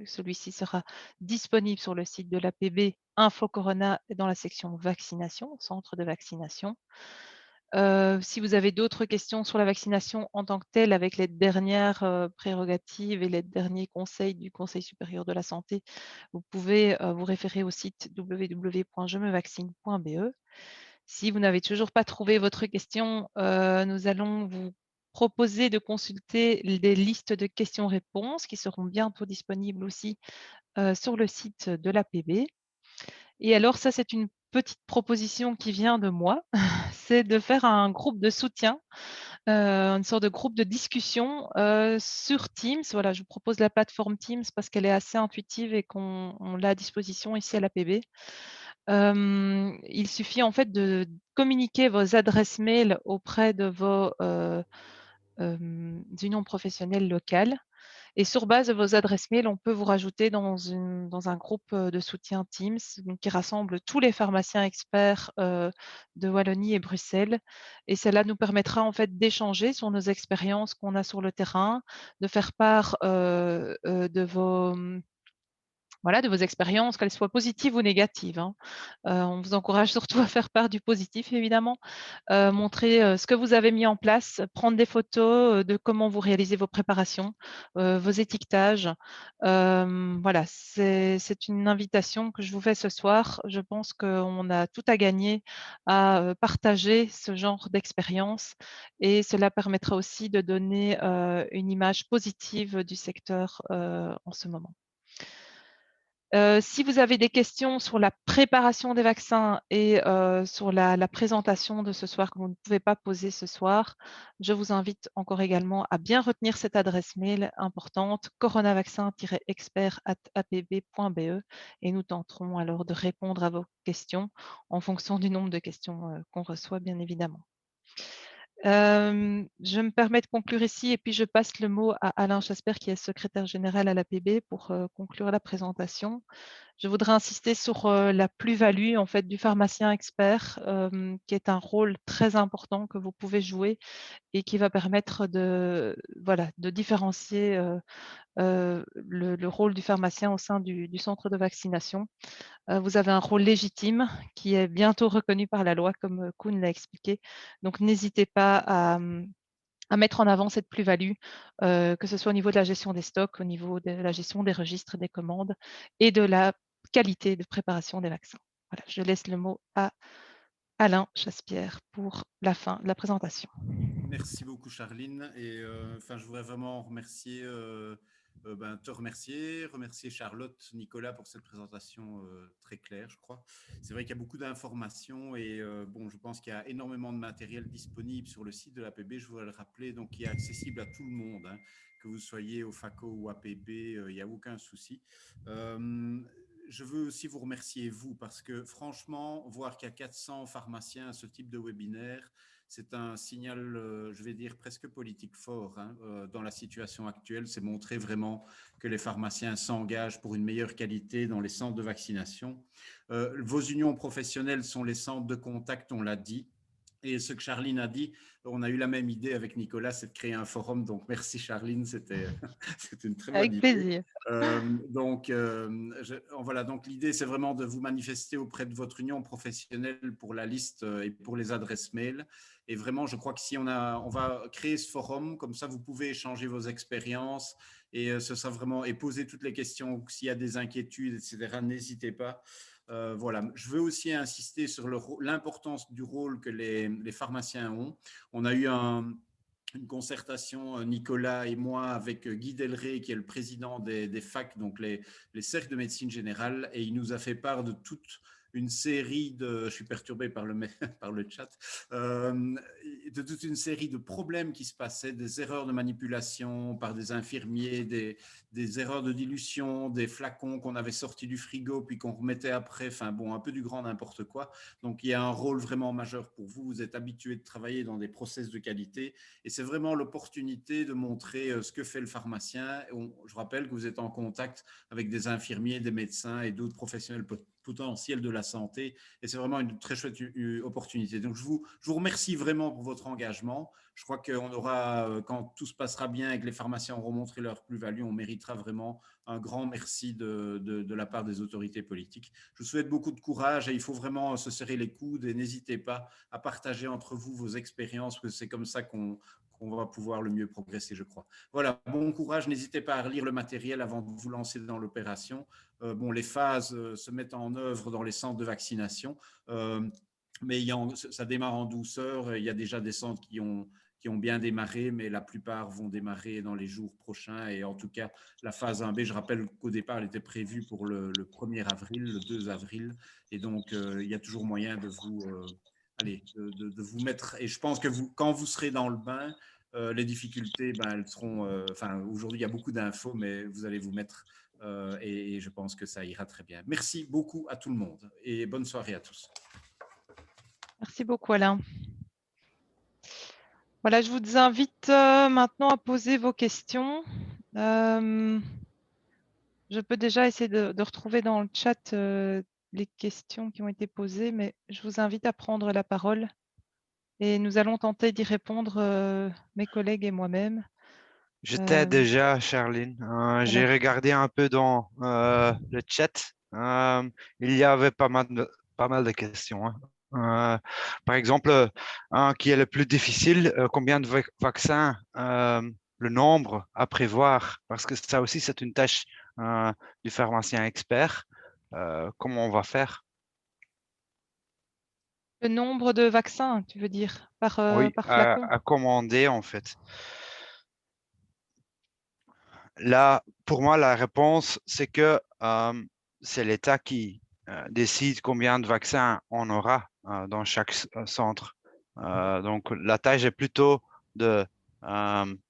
celui-ci sera disponible sur le site de l'APB Info Corona dans la section vaccination, centre de vaccination. Si vous avez d'autres questions sur la vaccination en tant que telle, avec les dernières prérogatives et les derniers conseils du Conseil supérieur de la santé, vous pouvez vous référer au site www.jemevaccine.be. Si vous n'avez toujours pas trouvé votre question, nous allons vous proposer de consulter des listes de questions-réponses qui seront bientôt disponibles aussi sur le site de l'APB. Et alors, ça, c'est une petite proposition qui vient de moi, c'est de faire un groupe de soutien, une sorte de groupe de discussion sur Teams. Voilà, je vous propose la plateforme Teams parce qu'elle est assez intuitive et qu'on l'a à disposition ici à l'APB. Il suffit en fait de communiquer vos adresses mail auprès de vos unions professionnelles locales. Et sur base de vos adresses mail, on peut vous rajouter dans un groupe de soutien Teams qui rassemble tous les pharmaciens experts de Wallonie et Bruxelles. Et cela nous permettra en fait d'échanger sur nos expériences qu'on a sur le terrain, de faire part de vos expériences, qu'elles soient positives ou négatives. On vous encourage surtout à faire part du positif, évidemment, montrer ce que vous avez mis en place, prendre des photos de comment vous réalisez vos préparations, vos étiquetages. Voilà, c'est une invitation que je vous fais ce soir. Je pense qu'on a tout à gagner à partager ce genre d'expérience et cela permettra aussi de donner une image positive du secteur en ce moment. Si vous avez des questions sur la préparation des vaccins et sur la présentation de ce soir que vous ne pouvez pas poser ce soir, je vous invite encore également à bien retenir cette adresse mail importante, coronavaccin-expert@apb.be, et nous tenterons alors de répondre à vos questions en fonction du nombre de questions qu'on reçoit, bien évidemment. Je me permets de conclure ici et puis je passe le mot à Alain Chasper, qui est secrétaire général à l'APB, pour conclure la présentation. Je voudrais insister sur la plus-value en fait du pharmacien expert, qui est un rôle très important que vous pouvez jouer et qui va permettre de différencier le rôle du pharmacien au sein du centre de vaccination. Vous avez un rôle légitime qui est bientôt reconnu par la loi, comme Koen l'a expliqué. Donc, n'hésitez pas à mettre en avant cette plus-value, que ce soit au niveau de la gestion des stocks, au niveau de la gestion des registres, des commandes et de la qualité de préparation des vaccins. Voilà, je laisse le mot à Alain Chaspierre pour la fin de la présentation. Merci beaucoup, Charline. Et je voudrais vraiment remercier, te remercier Charlotte, Nicolas pour cette présentation très claire, je crois. C'est vrai qu'il y a beaucoup d'informations et je pense qu'il y a énormément de matériel disponible sur le site de l'APB, je voudrais le rappeler, donc qui est accessible à tout le monde, hein, que vous soyez au FACO ou APB, il n'y a aucun souci. Je veux aussi vous remercier, vous, parce que franchement, voir qu'il y a 400 pharmaciens à ce type de webinaire, c'est un signal, je vais dire, presque politique fort, hein, dans la situation actuelle. C'est montrer vraiment que les pharmaciens s'engagent pour une meilleure qualité dans les centres de vaccination. Vos unions professionnelles sont les centres de contact, on l'a dit. Et ce que Charline a dit, on a eu la même idée avec Nicolas, c'est de créer un forum. Donc, merci Charline, c'était une très bonne idée. Avec plaisir. Donc, l'idée, c'est vraiment de vous manifester auprès de votre union professionnelle pour la liste et pour les adresses mail. Et vraiment, je crois que si on va créer ce forum, comme ça, vous pouvez échanger vos expériences et ce sera vraiment, et poser toutes les questions. S'il y a des inquiétudes, etc., n'hésitez pas. Voilà. Je veux aussi insister sur l'importance du rôle que les pharmaciens ont. On a eu une concertation, Nicolas et moi, avec Guy Delray, qui est le président des FAC, donc les cercles de médecine générale, et il nous a fait part de toute une série de, je suis perturbé par le chat, de toute une série de problèmes qui se passaient, des erreurs de manipulation par des infirmiers, des erreurs de dilution, des flacons qu'on avait sortis du frigo puis qu'on remettait après, un peu du grand n'importe quoi. Donc, il y a un rôle vraiment majeur pour vous. Vous êtes habitué de travailler dans des process de qualité et c'est vraiment l'opportunité de montrer ce que fait le pharmacien. Je rappelle que vous êtes en contact avec des infirmiers, des médecins et d'autres professionnels potentiel de la santé et c'est vraiment une très chouette opportunité. Donc, je vous remercie vraiment pour votre engagement. Je crois qu'on aura, quand tout se passera bien et que les pharmaciens auront montré leur plus-value, on méritera vraiment un grand merci de la part des autorités politiques. Je vous souhaite beaucoup de courage et il faut vraiment se serrer les coudes et n'hésitez pas à partager entre vous vos expériences, parce que c'est comme ça qu'on va pouvoir le mieux progresser, je crois. Voilà, bon courage, n'hésitez pas à relire le matériel avant de vous lancer dans l'opération. Les phases se mettent en œuvre dans les centres de vaccination, mais ça démarre en douceur. Il y a déjà des centres qui ont bien démarré, mais la plupart vont démarrer dans les jours prochains. Et en tout cas, la phase 1B, je rappelle qu'au départ, elle était prévue pour le 1er avril, le 2 avril. Et donc, il y a toujours moyen de vous... de vous mettre, et je pense que quand vous serez dans le bain, les difficultés, elles seront, aujourd'hui il y a beaucoup d'infos, mais vous allez vous mettre et je pense que ça ira très bien. Merci beaucoup à tout le monde et bonne soirée à tous. Merci beaucoup Alain. Voilà, je vous invite maintenant à poser vos questions. Je peux déjà essayer de retrouver dans le chat les questions qui ont été posées, mais je vous invite à prendre la parole et nous allons tenter d'y répondre, mes collègues et moi-même. Je t'aide déjà, Charline. J'ai regardé un peu dans le chat. Il y avait pas mal de questions, hein. Par exemple, qui est le plus difficile, combien de vaccins, le nombre à prévoir, parce que ça aussi, c'est une tâche du pharmacien expert. Comment on va faire? Le nombre de vaccins, tu veux dire, par flacon? À commander, en fait. Là, pour moi, la réponse, c'est que c'est l'État qui décide combien de vaccins on aura dans chaque centre. Donc, la tâche est plutôt de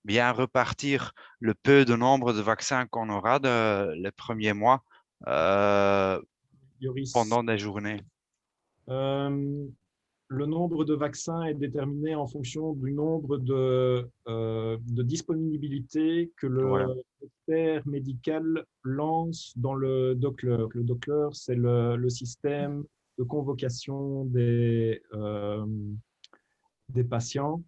bien repartir le peu de nombre de vaccins qu'on aura les premiers mois Yoris, pendant des journées. le nombre de vaccins est déterminé en fonction du nombre de disponibilités que le expert médical lance dans le DOCLEUR. Le DOCLEUR, c'est le système de convocation des patients.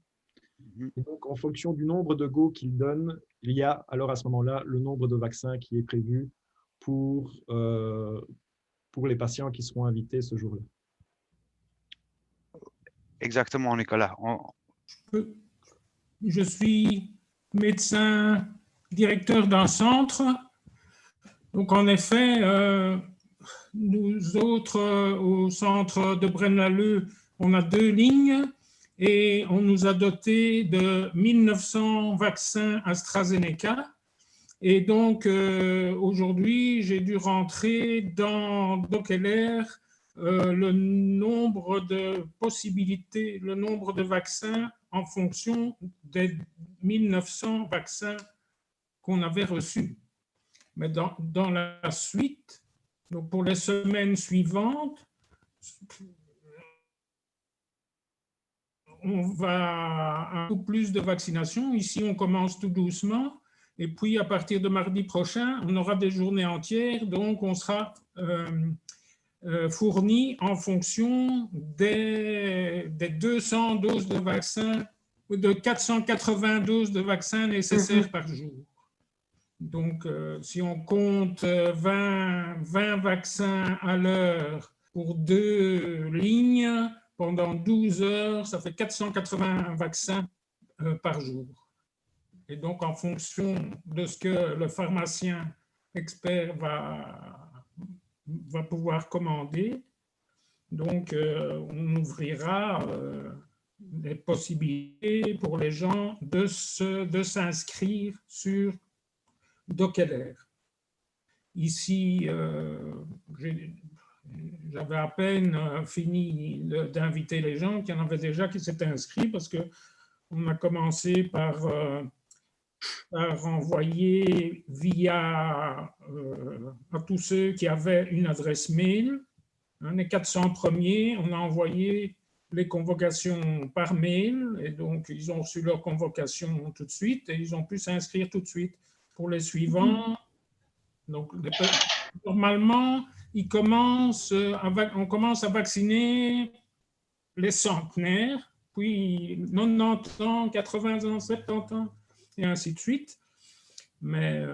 Et donc, en fonction du nombre de go qu'il donne, il y a alors à ce moment-là le nombre de vaccins qui est prévu pour les patients qui seront invités ce jour-là. Exactement, Nicolas. Je suis médecin directeur d'un centre. Donc, en effet, nous autres, au centre de Braine-l'Alleud, on a 2 lignes et on nous a doté de 1900 vaccins AstraZeneca. Et donc, aujourd'hui, j'ai dû rentrer dans DocLR le nombre de possibilités, le nombre de vaccins en fonction des 1900 vaccins qu'on avait reçus. Mais dans la suite, donc pour les semaines suivantes, on va un peu plus de vaccination. Ici, on commence tout doucement. Et puis, à partir de mardi prochain, on aura des journées entières. Donc, on sera fourni en fonction des 200 doses de vaccins, ou de 480 doses de vaccins nécessaires par jour. Donc, si on compte 20 vaccins à l'heure pour 2 lignes, pendant 12 heures, ça fait 480 vaccins par jour. Et donc, en fonction de ce que le pharmacien expert va pouvoir commander, donc on ouvrira des possibilités pour les gens de s'inscrire sur DocLR. Ici, j'avais à peine fini d'inviter les gens, qu'il y en avait déjà qui s'étaient inscrits parce qu'on a commencé par envoyer via à tous ceux qui avaient une adresse mail. Les 400 premiers, on a envoyé les convocations par mail et donc ils ont reçu leur convocation tout de suite et ils ont pu s'inscrire tout de suite. Pour les suivants, donc normalement, on commence à vacciner les centenaires, puis 90 ans, 80 ans, 70 ans, et ainsi de suite. Mais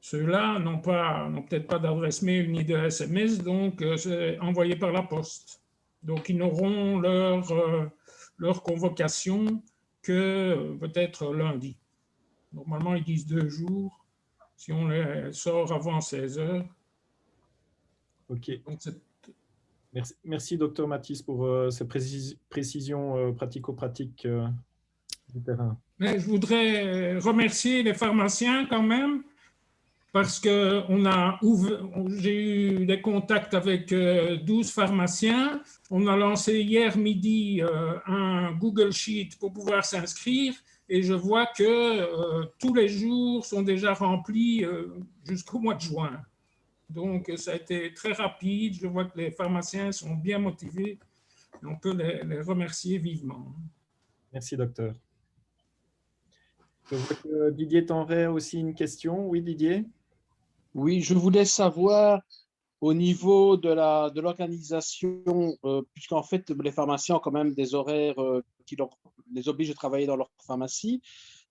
ceux-là n'ont peut-être pas d'adresse mail ni de SMS, donc c'est envoyé par la poste. Donc, ils n'auront leur convocation que peut-être lundi. Normalement, ils disent 2 jours. Si on les sort avant 16 heures. OK. Donc, merci, Dr Mathis, pour ces précisions pratico-pratiques du terrain. Mais je voudrais remercier les pharmaciens quand même, parce que j'ai eu des contacts avec 12 pharmaciens. On a lancé hier midi un Google Sheet pour pouvoir s'inscrire. Et je vois que tous les jours sont déjà remplis jusqu'au mois de juin. Donc, ça a été très rapide. Je vois que les pharmaciens sont bien motivés. Et on peut les remercier vivement. Merci, docteur. Je vois que Didier Tenray a aussi une question. Oui, Didier? Oui, je voulais savoir au niveau de l'organisation, puisqu'en fait, les pharmaciens ont quand même des horaires qui les obligent de travailler dans leur pharmacie.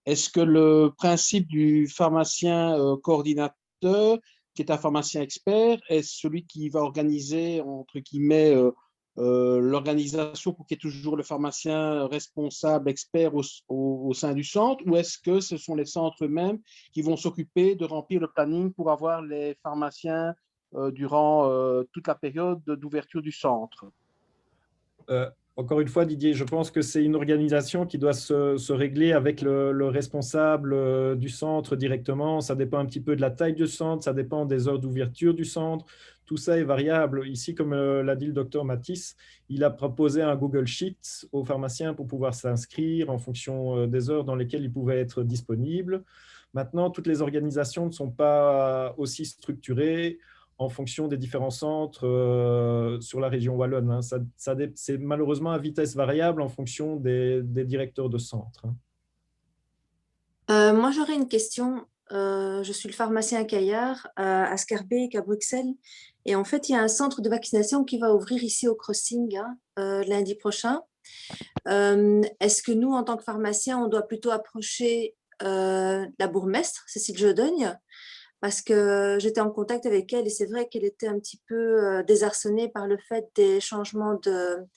Est-ce que le principe du pharmacien coordinateur, qui est un pharmacien expert, est celui qui va organiser, entre guillemets, l'organisation pour qu'il y ait toujours le pharmacien responsable, expert au sein du centre, ou est-ce que ce sont les centres eux-mêmes qui vont s'occuper de remplir le planning pour avoir les pharmaciens durant toute la période d'ouverture du centre? Encore une fois, Didier, je pense que c'est une organisation qui doit se régler avec le responsable du centre directement. Ça dépend un petit peu de la taille du centre, ça dépend des heures d'ouverture du centre. Tout ça est variable. Ici, comme l'a dit le docteur Matisse, il a proposé un Google Sheet aux pharmaciens pour pouvoir s'inscrire en fonction des heures dans lesquelles ils pouvaient être disponibles. Maintenant, toutes les organisations ne sont pas aussi structurées en fonction des différents centres sur la région wallonne. Hein. C'est malheureusement à vitesse variable en fonction des directeurs de centre. Hein. Moi, j'aurais une question. Je suis le pharmacien à Caillard, à Schaerbeek, à Bruxelles. Et en fait, il y a un centre de vaccination qui va ouvrir ici au Crossing lundi prochain. Est-ce que nous, en tant que pharmaciens, on doit plutôt approcher la bourgmestre, Cécile Jodogne, parce que j'étais en contact avec elle et c'est vrai qu'elle était un petit peu désarçonnée par le fait des changements de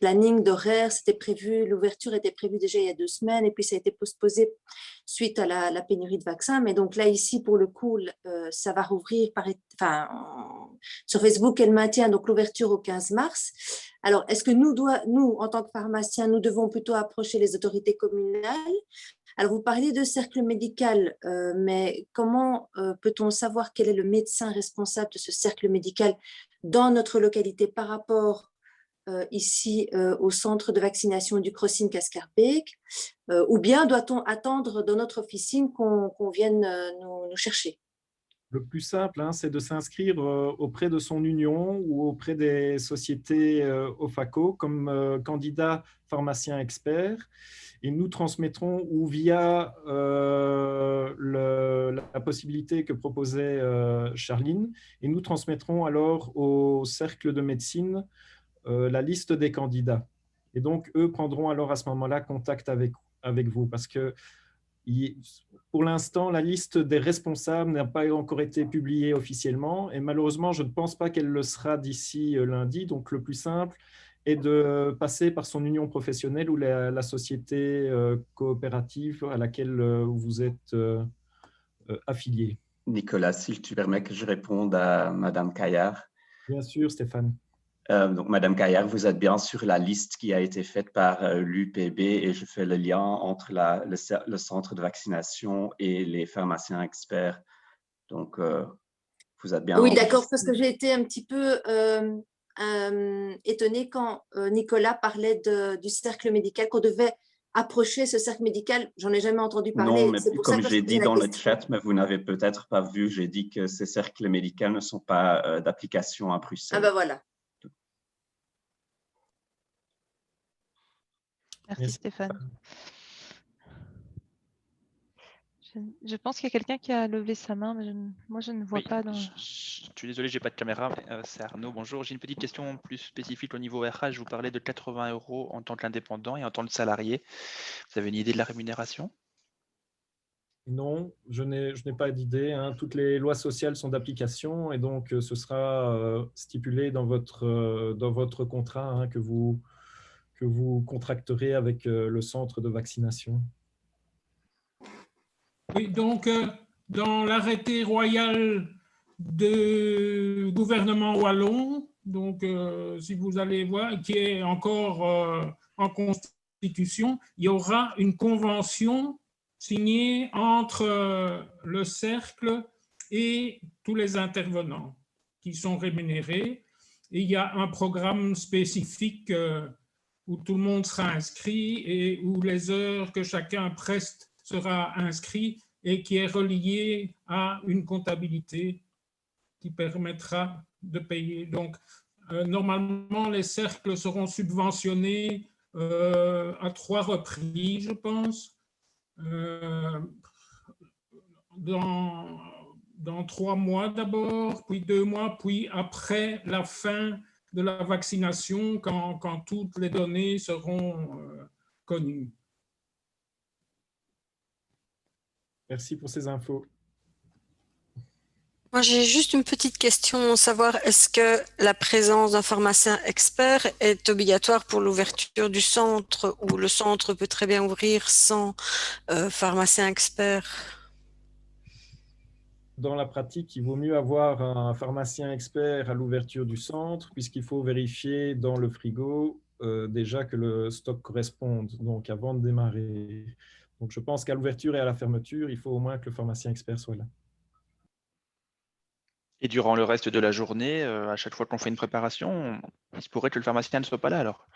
planning, d'horaire. C'était prévu, l'ouverture était prévue déjà il y a 2 semaines et puis ça a été postposé suite à la pénurie de vaccins. Mais donc là, ici, pour le coup, ça va rouvrir sur Facebook, elle maintient donc l'ouverture au 15 mars. Alors, est-ce que nous, en tant que pharmaciens, nous devons plutôt approcher les autorités communales? Alors, vous parliez de cercle médical, mais comment peut-on savoir quel est le médecin responsable de ce cercle médical dans notre localité par rapport ici au centre de vaccination du Crossing à Schaerbeek, ou bien doit-on attendre dans notre officine qu'on vienne nous chercher? Le plus simple, hein, c'est de s'inscrire auprès de son union ou auprès des sociétés OFACO comme candidat pharmacien expert. Et nous transmettrons, ou via la possibilité que proposait Charline, et nous transmettrons alors au cercle de médecine la liste des candidats. Et donc, eux prendront alors à ce moment-là contact avec vous, parce que pour l'instant, la liste des responsables n'a pas encore été publiée officiellement, et malheureusement, je ne pense pas qu'elle le sera d'ici lundi. Donc, le plus simple est de passer par son union professionnelle ou la société coopérative à laquelle vous êtes affilié. Nicolas, si tu permets que je réponde à Madame Caillard. Bien sûr, Stéphane. Donc, Madame Caillard, vous êtes bien sur la liste qui a été faite par l'UPB et je fais le lien entre le centre de vaccination et les pharmaciens experts. Donc, vous êtes bien. Oui, d'accord, parce que j'ai été un petit peu étonnée quand Nicolas parlait du cercle médical, qu'on devait approcher ce cercle médical. J'en ai jamais entendu parler. Non, mais comme j'ai dit dans le chat, mais vous n'avez peut-être pas vu, j'ai dit que ces cercles médicaux ne sont pas d'application à Bruxelles. Ah ben voilà. Merci Stéphane. Je pense qu'il y a quelqu'un qui a levé sa main, mais moi je ne vois pas. Je suis désolé, je n'ai pas de caméra, mais c'est Arnaud. Bonjour, j'ai une petite question plus spécifique au niveau RH. Je vous parlais de 80 € en tant qu'indépendant et en tant que salarié. Vous avez une idée de la rémunération? Non, je n'ai pas d'idée. Hein. Toutes les lois sociales sont d'application et donc ce sera stipulé dans votre contrat hein, que vous contracterez avec le centre de vaccination. Oui, donc, dans l'arrêté royal du gouvernement wallon, donc, si vous allez voir, qui est encore en constitution, il y aura une convention signée entre le cercle et tous les intervenants qui sont rémunérés. Et il y a un programme spécifique où tout le monde sera inscrit et où les heures que chacun preste sera inscrit et qui est relié à une comptabilité qui permettra de payer. Donc, normalement, les cercles seront subventionnés à 3 reprises, je pense, dans 3 mois d'abord, puis 2 mois, puis après la fin de la vaccination, quand toutes les données seront connues. Merci pour ces infos. Moi, j'ai juste une petite question, savoir est-ce que la présence d'un pharmacien expert est obligatoire pour l'ouverture du centre ou le centre peut très bien ouvrir sans pharmacien expert? dans la pratique, il vaut mieux avoir un pharmacien expert à l'ouverture du centre, puisqu'il faut vérifier dans le frigo déjà que le stock corresponde, donc avant de démarrer. Donc, je pense qu'à l'ouverture et à la fermeture, il faut au moins que le pharmacien expert soit là. Et durant le reste de la journée, à chaque fois qu'on fait une préparation, il se pourrait que le pharmacien ne soit pas là alors.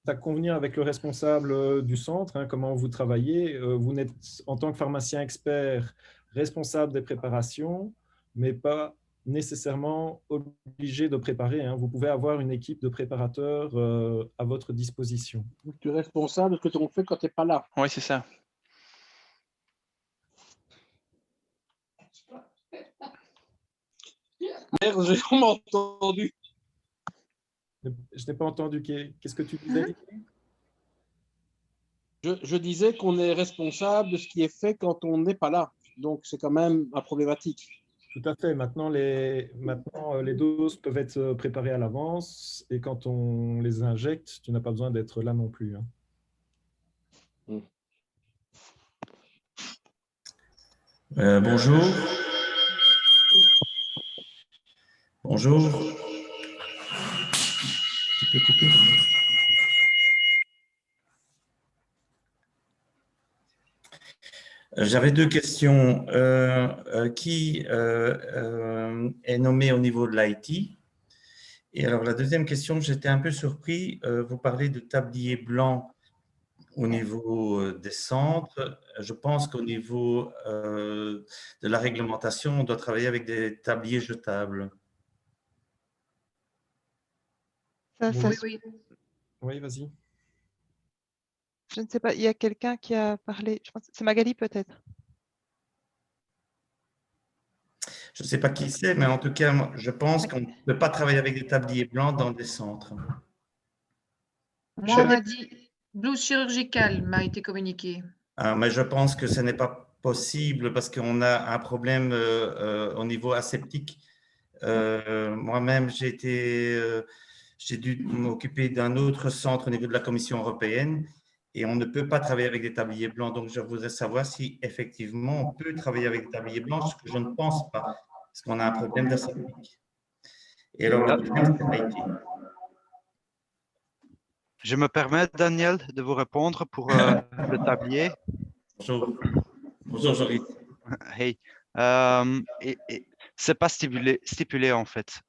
Ça convenir avec le responsable du centre, hein, comment vous travaillez. Vous n'êtes, en tant que pharmacien expert, responsable des préparations, mais pas nécessairement obligé de préparer, hein. Vous pouvez avoir une équipe de préparateurs à votre disposition. Tu es responsable de ce que tu fais quand tu n'es pas là. Oui, c'est ça. Merde, j'ai vraiment entendu. Je n'ai pas entendu. Qu'est-ce que tu disais? Je disais qu'on est responsable de ce qui est fait quand on n'est pas là. Donc, c'est quand même un problématique. Tout à fait. Maintenant, les doses peuvent être préparées à l'avance et quand on les injecte, tu n'as pas besoin d'être là non plus, hein. Bonjour. Bonjour. Tu peux couper? J'avais deux questions. Qui est nommé au niveau de l'IT? Et alors, la deuxième question, j'étais un peu surpris. Vous parlez de tablier blanc au niveau des centres. Je pense qu'au niveau de la réglementation, on doit travailler avec des tabliers jetables. Oui. Oui, vas-y. Je ne sais pas, il y a quelqu'un qui a parlé, je pense que c'est Magali peut-être. Je ne sais pas qui c'est, mais en tout cas, moi, je pense qu'on ne peut pas travailler avec des tabliers blancs dans des centres. Moi, on m'a dit blouse chirurgicale m'a été communiqué. Mais je pense que ce n'est pas possible parce qu'on a un problème au niveau aseptique. Moi-même, j'ai dû m'occuper d'un autre centre au niveau de la Commission européenne et on ne peut pas travailler avec des tabliers blancs. Donc, je voudrais savoir si effectivement on peut travailler avec des tabliers blancs, ce que je ne pense pas, parce qu'on a un problème d'aseptique. Et alors, le deuxième, c'est l'IT. Je me permets, Daniel, de vous répondre pour le tablier. Bonjour. Bonjour, Joris. Hey. C'est pas stipulé en fait.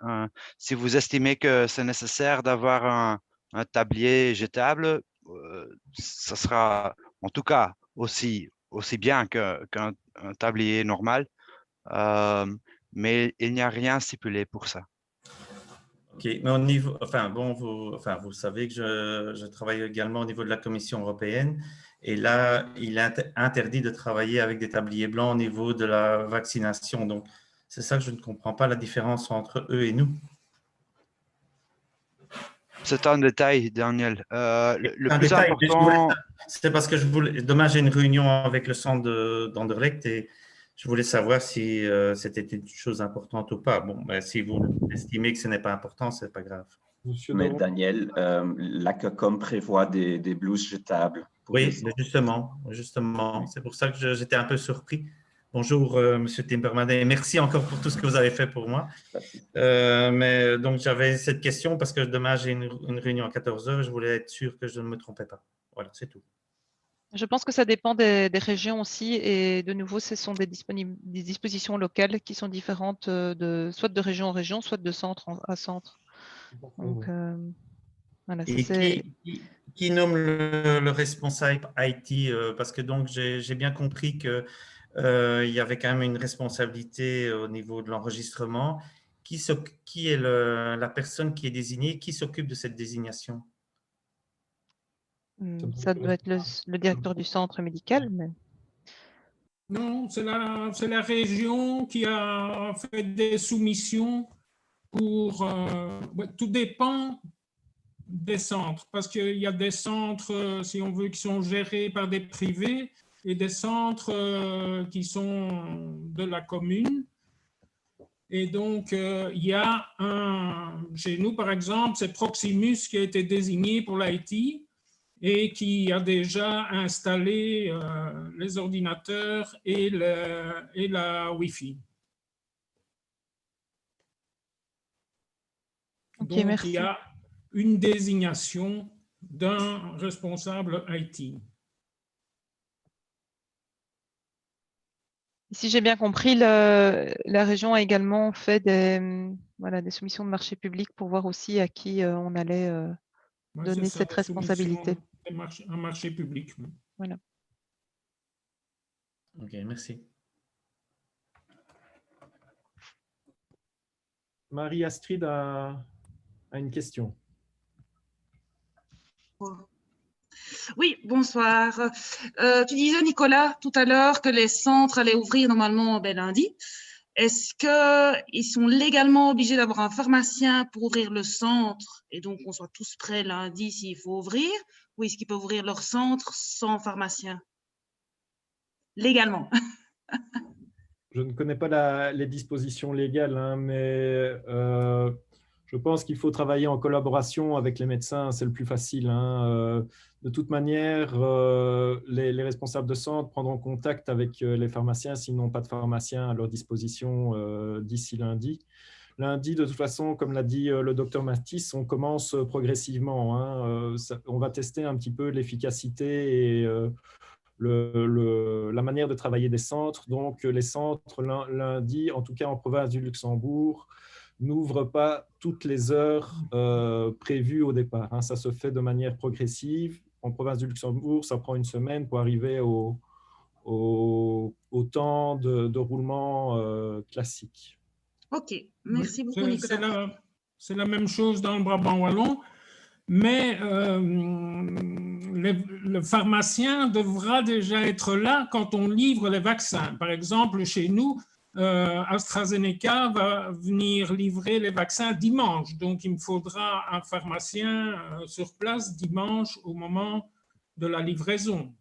Si vous estimez que c'est nécessaire d'avoir un tablier jetable, ça sera en tout cas aussi bien qu'un tablier normal, mais il n'y a rien stipulé pour ça. Ok, mais au niveau, vous savez que je travaille également au niveau de la Commission européenne et là, il est interdit de travailler avec des tabliers blancs au niveau de la vaccination. Donc, c'est ça que je ne comprends pas, la différence entre eux et nous. C'est un détail, Daniel. Le plus important… C'est parce que demain, j'ai une réunion avec le centre d'Anderlecht et je voulais savoir si c'était une chose importante ou pas. Bon, ben, si vous estimez que ce n'est pas important, ce n'est pas grave. Mais Daniel, l'ACOCOM prévoit des blouses jetables. Oui, justement. C'est pour ça que j'étais un peu surpris. Bonjour, Monsieur Timperman, et merci encore pour tout ce que vous avez fait pour moi. Mais donc, j'avais cette question parce que demain, j'ai une réunion à 14 h. Je voulais être sûr que je ne me trompais pas. Voilà, c'est tout. Je pense que ça dépend des régions aussi et de nouveau, ce sont des dispositions locales qui sont différentes soit de région en région, soit de centre à centre. Donc, voilà, et qui nomme le responsable IT? Parce que donc, j'ai bien compris que il y avait quand même une responsabilité au niveau de l'enregistrement. Qui est la personne qui est désignée? Qui s'occupe de cette désignation? Ça doit être le directeur du centre médical. Mais… Non, c'est la région qui a fait des soumissions pour… tout dépend des centres, parce qu'il y a des centres, si on veut, qui sont gérés par des privés et des centres qui sont de la commune. Et donc, il y a chez nous, par exemple, c'est Proximus qui a été désigné pour l'IT et qui a déjà installé les ordinateurs et la Wi-Fi. Donc, merci. il y a une désignation d'un responsable IT. Si j'ai bien compris, la région a également fait des soumissions de marché public pour voir aussi à qui on allait Ouais, donner c'est ça, cette la soumission responsabilité. un marché public. Voilà. Ok, merci. Marie-Astrid a une question. Oui, bonsoir. Tu disais, Nicolas, tout à l'heure que les centres allaient ouvrir normalement lundi. Est-ce qu'ils sont légalement obligés d'avoir un pharmacien pour ouvrir le centre et donc on soit tous prêts lundi s'il faut ouvrir, ou est-ce qu'ils peuvent ouvrir leur centre sans pharmacien? Légalement. Je ne connais pas les dispositions légales, hein, mais je pense qu'il faut travailler en collaboration avec les médecins, c'est le plus facile, hein. De toute manière, les responsables de centre prendront contact avec les pharmaciens s'ils n'ont pas de pharmacien à leur disposition d'ici lundi. Lundi, de toute façon, comme l'a dit le docteur Matisse, on commence progressivement, hein. On va tester un petit peu l'efficacité et la manière de travailler des centres. Donc, les centres, lundi, en tout cas en province du Luxembourg, n'ouvrent pas toutes les heures prévues au départ, hein. Ça se fait de manière progressive. En province du Luxembourg, ça prend une semaine pour arriver au temps de roulement classique. Ok, merci beaucoup, Nicolas. C'est la même chose dans le Brabant wallon, mais le pharmacien devra déjà être là quand on livre les vaccins. Par exemple, chez nous, AstraZeneca va venir livrer les vaccins dimanche. Donc, il me faudra un pharmacien sur place dimanche au moment de la livraison.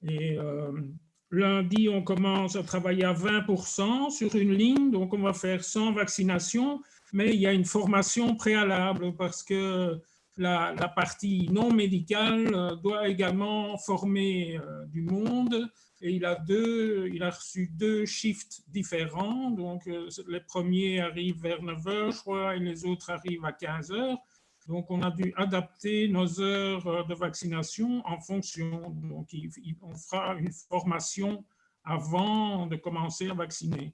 Et lundi, on commence à travailler à 20% sur une ligne. Donc, on va faire 100 vaccinations, mais il y a une formation préalable parce que la partie non médicale doit également former du monde. Et il a reçu 2 shifts différents. Donc, les premiers arrivent vers 9h, je crois, et les autres arrivent à 15h. Donc, on a dû adapter nos heures de vaccination en fonction. Donc, on fera une formation avant de commencer à vacciner.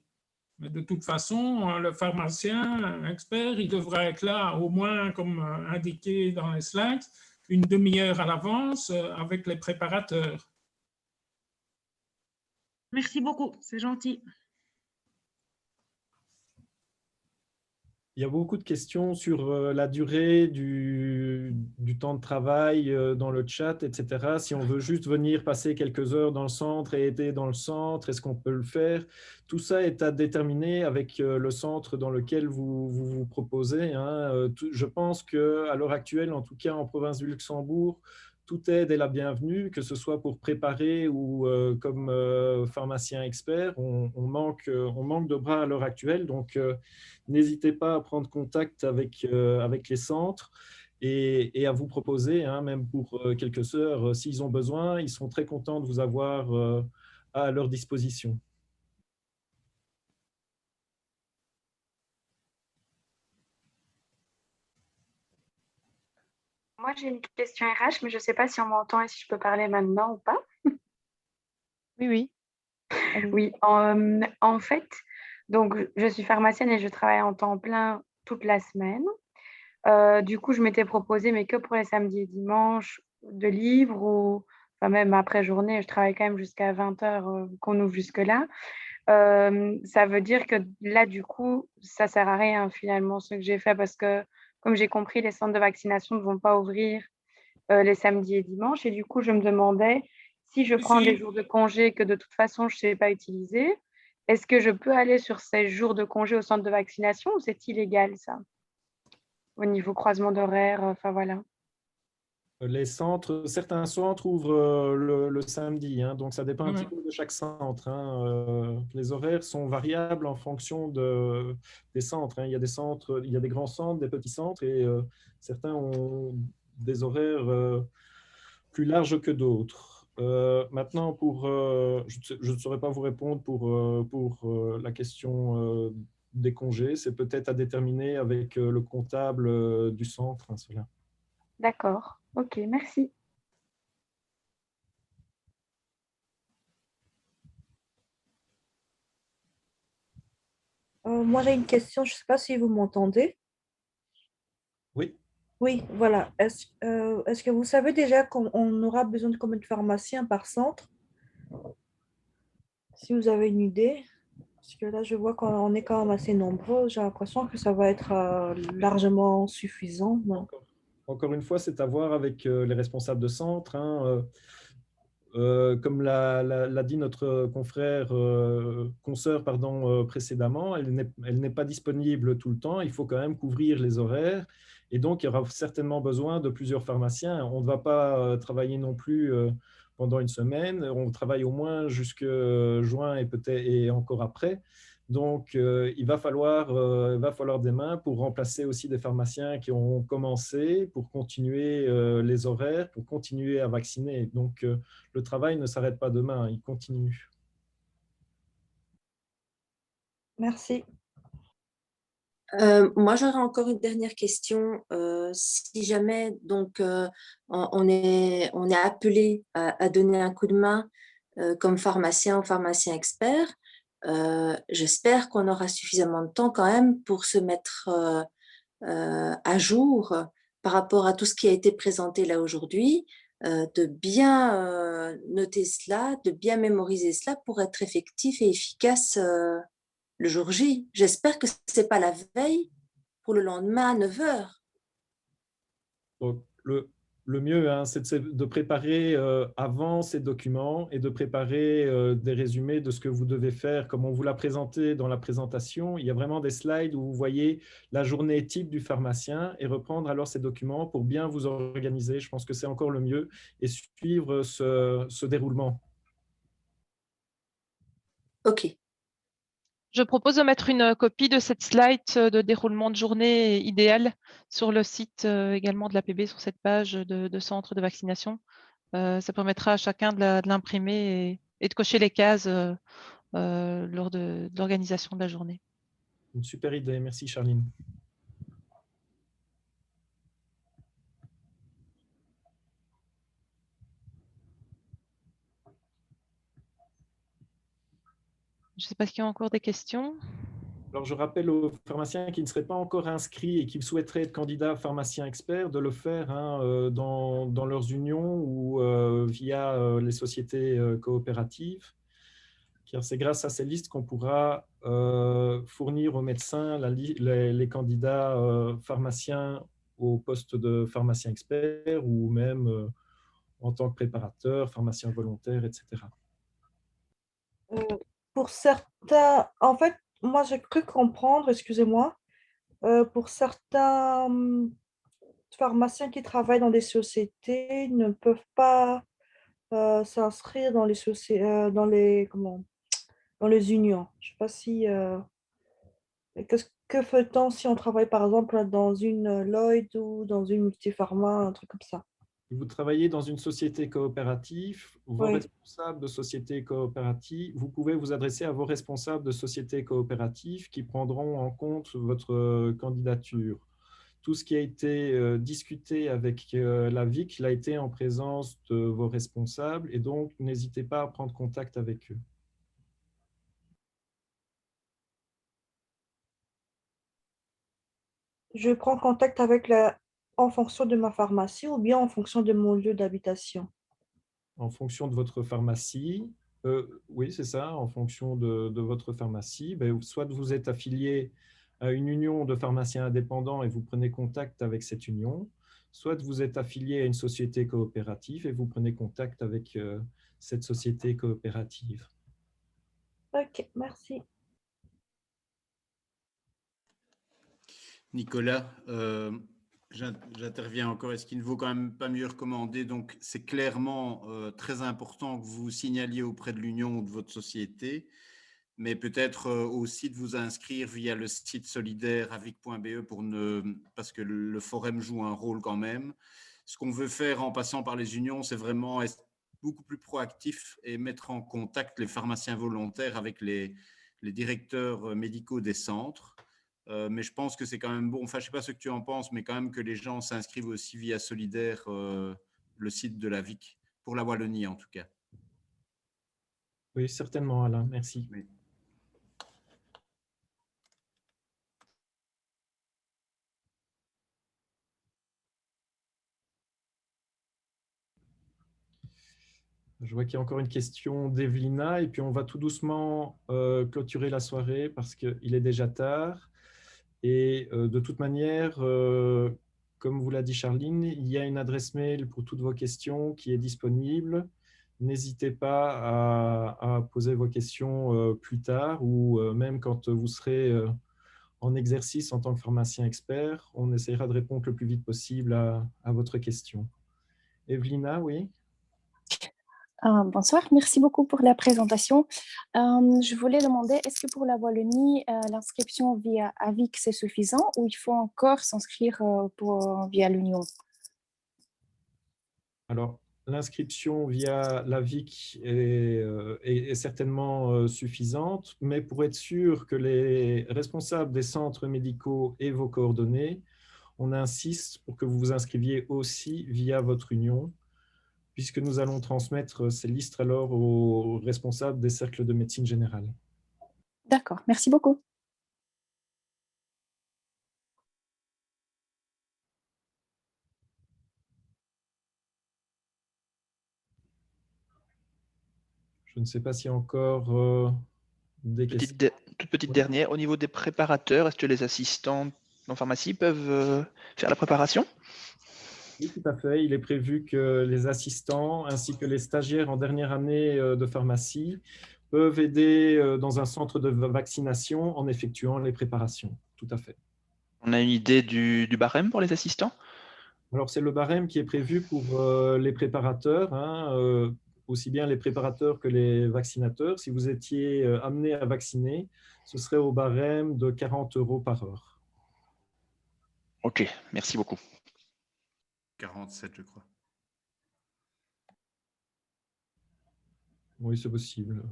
Mais de toute façon, le pharmacien expert, il devra être là au moins, comme indiqué dans les slides, une demi-heure à l'avance avec les préparateurs. Merci beaucoup, c'est gentil. Il y a beaucoup de questions sur la durée du temps de travail dans le chat, etc. Si on veut juste venir passer quelques heures dans le centre et aider dans le centre, est-ce qu'on peut le faire? Tout ça est à déterminer avec le centre dans lequel vous proposez, hein. Je pense qu'à l'heure actuelle, en tout cas en province du Luxembourg, toute aide est la bienvenue, que ce soit pour préparer ou comme pharmacien expert. On manque de bras à l'heure actuelle, donc n'hésitez pas à prendre contact avec les centres et à vous proposer, hein, même pour quelques heures, s'ils ont besoin, ils seront très contents de vous avoir à leur disposition. Moi, j'ai une question RH, mais je ne sais pas si on m'entend et si je peux parler maintenant ou pas. Oui, oui. Oui, en fait, donc, je suis pharmacienne et je travaille en temps plein toute la semaine. Du coup, je m'étais proposé, mais que pour les samedis et dimanches, de livres ou enfin, même après journée, je travaille quand même jusqu'à 20h qu'on ouvre jusque-là. Ça veut dire que là, du coup, ça ne sert à rien finalement ce que j'ai fait parce que, comme j'ai compris, les centres de vaccination ne vont pas ouvrir les samedis et dimanches. Et du coup, je me demandais si je prends des jours de congé que de toute façon, je ne sais pas utiliser, est-ce que je peux aller sur ces jours de congé au centre de vaccination ou c'est illégal ça? Au niveau croisement d'horaire, enfin voilà. Certains centres ouvrent le samedi, hein, donc ça dépend un petit peu de chaque centre, hein. Les horaires sont variables en fonction des centres, hein. Il y a des centres, il y a des grands centres, des petits centres, et certains ont des horaires plus larges que d'autres. Maintenant, je ne saurais pas vous répondre pour la question des congés, c'est peut-être à déterminer avec le comptable du centre. Hein, cela. D'accord. Ok, merci. Moi, j'ai une question. Je ne sais pas si vous m'entendez. Oui. Oui, voilà. Est-ce que vous savez déjà qu'on aura besoin de combien de pharmaciens par centre? Si vous avez une idée. Parce que là, je vois qu'on est quand même assez nombreux. J'ai l'impression que ça va être largement suffisant. Non? Encore une fois, c'est à voir avec les responsables de centre. Hein. Comme l'a dit notre confrère, consoeur précédemment, elle n'est pas disponible tout le temps. Il faut quand même couvrir les horaires. Et donc, il y aura certainement besoin de plusieurs pharmaciens. On ne va pas travailler non plus pendant une semaine. On travaille au moins jusque juin et peut-être et encore après. Donc, il va falloir des mains pour remplacer aussi des pharmaciens qui ont commencé, pour continuer les horaires, pour continuer à vacciner. Donc, le travail ne s'arrête pas demain, il continue. Merci. Moi, j'aurais encore une dernière question. Si jamais donc on est appelé à donner un coup de main comme pharmacien ou pharmacien expert, j'espère qu'on aura suffisamment de temps quand même pour se mettre à jour par rapport à tout ce qui a été présenté là aujourd'hui, de bien noter cela, de bien mémoriser cela pour être effectif et efficace le jour J. J'espère que ce n'est pas la veille pour le lendemain à 9 h. Donc, le mieux, hein, c'est de préparer avant ces documents et de préparer des résumés de ce que vous devez faire. Comme on vous l'a présenté dans la présentation, il y a vraiment des slides où vous voyez la journée type du pharmacien et reprendre alors ces documents pour bien vous organiser. Je pense que c'est encore le mieux et suivre ce déroulement. OK. Je propose de mettre une copie de cette slide de déroulement de journée idéal sur le site également de l'APB, sur cette page de centre de vaccination. Ça permettra à chacun de l'imprimer et de cocher les cases lors de l'organisation de la journée. Une super idée, merci Charline. Je ne sais pas s'il y a encore des questions. Alors, je rappelle aux pharmaciens qui ne seraient pas encore inscrits et qui souhaiteraient être candidats pharmaciens experts de le faire hein, dans leurs unions ou via les sociétés coopératives. Car c'est grâce à ces listes qu'on pourra fournir aux médecins les candidats pharmaciens au poste de pharmacien expert ou même en tant que préparateur, pharmacien volontaire, etc. Pour certains, en fait, moi j'ai cru comprendre, excusez-moi, pour certains pharmaciens qui travaillent dans des sociétés ne peuvent pas s'inscrire dans dans les unions. Je ne sais pas si que fait-on si on travaille par exemple dans une Lloyd ou dans une Multipharma, un truc comme ça? Vous travaillez dans une société coopérative, vos Oui. responsables de société coopérative, vous pouvez vous adresser à vos responsables de société coopérative qui prendront en compte votre candidature. Tout ce qui a été discuté avec la VIC l'a été en présence de vos responsables et donc n'hésitez pas à prendre contact avec eux. Je prends contact avec en fonction de ma pharmacie ou bien en fonction de mon lieu d'habitation? En fonction de votre pharmacie, oui, c'est ça, en fonction de votre pharmacie, ben, soit vous êtes affilié à une union de pharmaciens indépendants et vous prenez contact avec cette union, soit vous êtes affilié à une société coopérative et vous prenez contact avec cette société coopérative. Ok, merci. Nicolas, j'interviens encore. Est-ce qu'il ne vaut quand même pas mieux recommander? Donc, c'est clairement très important que vous signaliez auprès de l'union ou de votre société, mais peut-être aussi de vous inscrire via le site solidaire avic.be parce que le forum joue un rôle quand même. Ce qu'on veut faire en passant par les unions, c'est vraiment être beaucoup plus proactif et mettre en contact les pharmaciens volontaires avec les les directeurs médicaux des centres. Mais je pense que c'est quand même bon, enfin je ne sais pas ce que tu en penses, mais quand même que les gens s'inscrivent aussi via Solidaire, le site de la VIC, pour la Wallonie en tout cas. Oui, certainement, Alain, merci. Oui. Je vois qu'il y a encore une question d'Evelina et puis on va tout doucement clôturer la soirée parce qu'il est déjà tard. Et de toute manière, comme vous l'a dit Charline, il y a une adresse mail pour toutes vos questions qui est disponible. N'hésitez pas à poser vos questions plus tard ou même quand vous serez en exercice en tant que pharmacien expert. On essaiera de répondre le plus vite possible à votre question. Evelina, oui? Bonsoir, merci beaucoup pour la présentation. Je voulais demander, est-ce que pour la Wallonie, l'inscription via AVIC, c'est suffisant ou il faut encore s'inscrire via l'Union? Alors, l'inscription via l'AVIC est certainement suffisante, mais pour être sûr que les responsables des centres médicaux aient vos coordonnées, on insiste pour que vous vous inscriviez aussi via votre union, puisque nous allons transmettre ces listes alors aux responsables des cercles de médecine générale. D'accord, merci beaucoup. Je ne sais pas s'il y a encore des questions. Toute petite dernière, au niveau des préparateurs, est-ce que les assistants en pharmacie peuvent faire la préparation? Oui, tout à fait. Il est prévu que les assistants ainsi que les stagiaires en dernière année de pharmacie peuvent aider dans un centre de vaccination en effectuant les préparations. Tout à fait. On a une idée du barème pour les assistants? Alors, c'est le barème qui est prévu pour les préparateurs, hein, aussi bien les préparateurs que les vaccinateurs. Si vous étiez amené à vacciner, ce serait au barème de 40 € par heure. Ok, merci beaucoup. 47, je crois. Oui, c'est possible.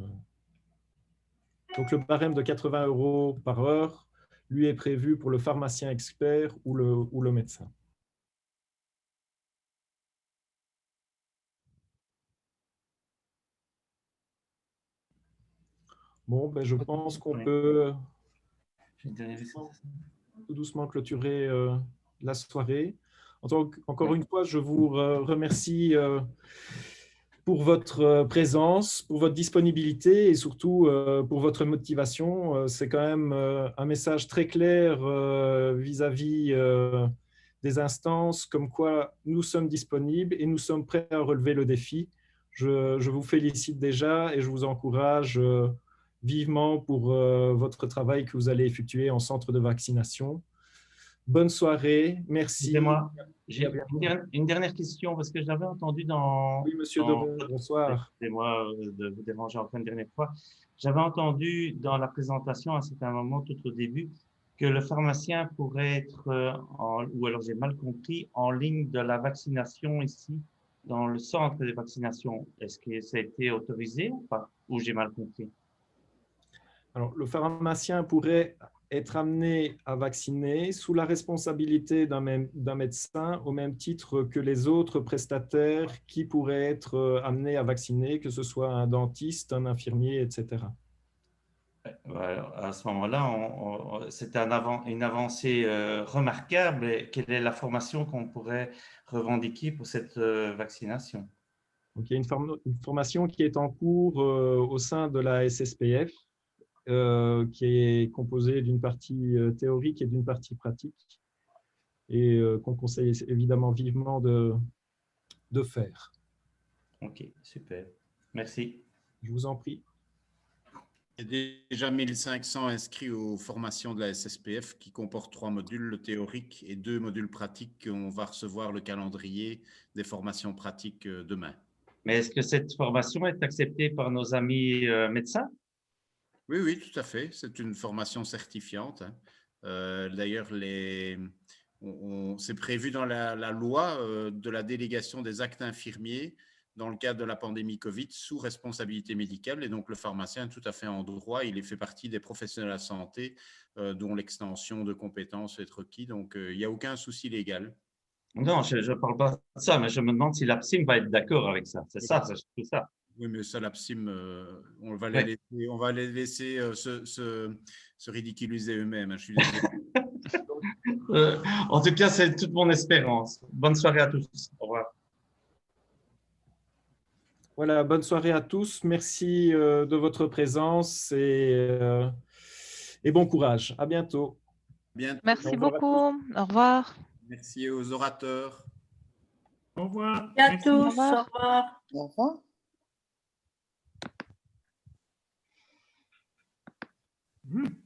Donc, le barème de 80 € par heure, lui, est prévu pour le pharmacien expert ou le médecin. Bon, ben, je pense qu'on peut tout doucement clôturer la soirée. Encore une fois, je vous remercie pour votre présence, pour votre disponibilité et surtout pour votre motivation. C'est quand même un message très clair vis-à-vis des instances, comme quoi nous sommes disponibles et nous sommes prêts à relever le défi. Je vous félicite déjà et je vous encourage vivement pour votre travail que vous allez effectuer en centre de vaccination. Bonne soirée, merci. Excusez-moi, j'ai une dernière question parce que j'avais entendu dans… Oui, monsieur Deron, bonsoir. Excusez-moi de vous déranger encore une dernière fois. J'avais entendu dans la présentation, à un certain moment, tout au début, que le pharmacien pourrait être, ou alors j'ai mal compris, en ligne de la vaccination ici, dans le centre de vaccination. Est-ce que ça a été autorisé ou pas? Ou j'ai mal compris? Alors, le pharmacien pourrait être amené à vacciner sous la responsabilité d'un médecin au même titre que les autres prestataires qui pourraient être amenés à vacciner, que ce soit un dentiste, un infirmier, etc. À ce moment-là, c'est une avancée remarquable. Quelle est la formation qu'on pourrait revendiquer pour cette vaccination? Donc, il y a une formation qui est en cours au sein de la SSPF, qui est composée d'une partie théorique et d'une partie pratique, et qu'on conseille évidemment vivement de faire. Ok, super. Merci. Je vous en prie. Il y a déjà 1500 inscrits aux formations de la SSPF qui comportent 3 modules, le théorique et 2 modules pratiques. On va recevoir le calendrier des formations pratiques demain. Mais est-ce que cette formation est acceptée par nos amis médecins? Oui, oui, tout à fait. C'est une formation certifiante. D'ailleurs, c'est prévu dans la loi de la délégation des actes infirmiers dans le cadre de la pandémie Covid sous responsabilité médicale. Et donc, le pharmacien est tout à fait en droit. Il fait partie des professionnels de la santé dont l'extension de compétences est requise. Donc, il n'y a aucun souci légal. Non, je ne parle pas de ça, mais je me demande si l'APSIM va être d'accord avec ça. C'est ça, c'est ça. Oui, mais ça, l'APSIM, on va les laisser se ridiculiser eux-mêmes. Hein, je suis désolé. En tout cas, c'est toute mon espérance. Bonne soirée à tous. Au revoir. Voilà, bonne soirée à tous. Merci de votre présence et bon courage. À bientôt. Bientôt. Merci beaucoup. Au revoir. Merci aux orateurs. Au revoir. À Merci. tous. Au revoir. Au revoir. Au revoir. Hmm.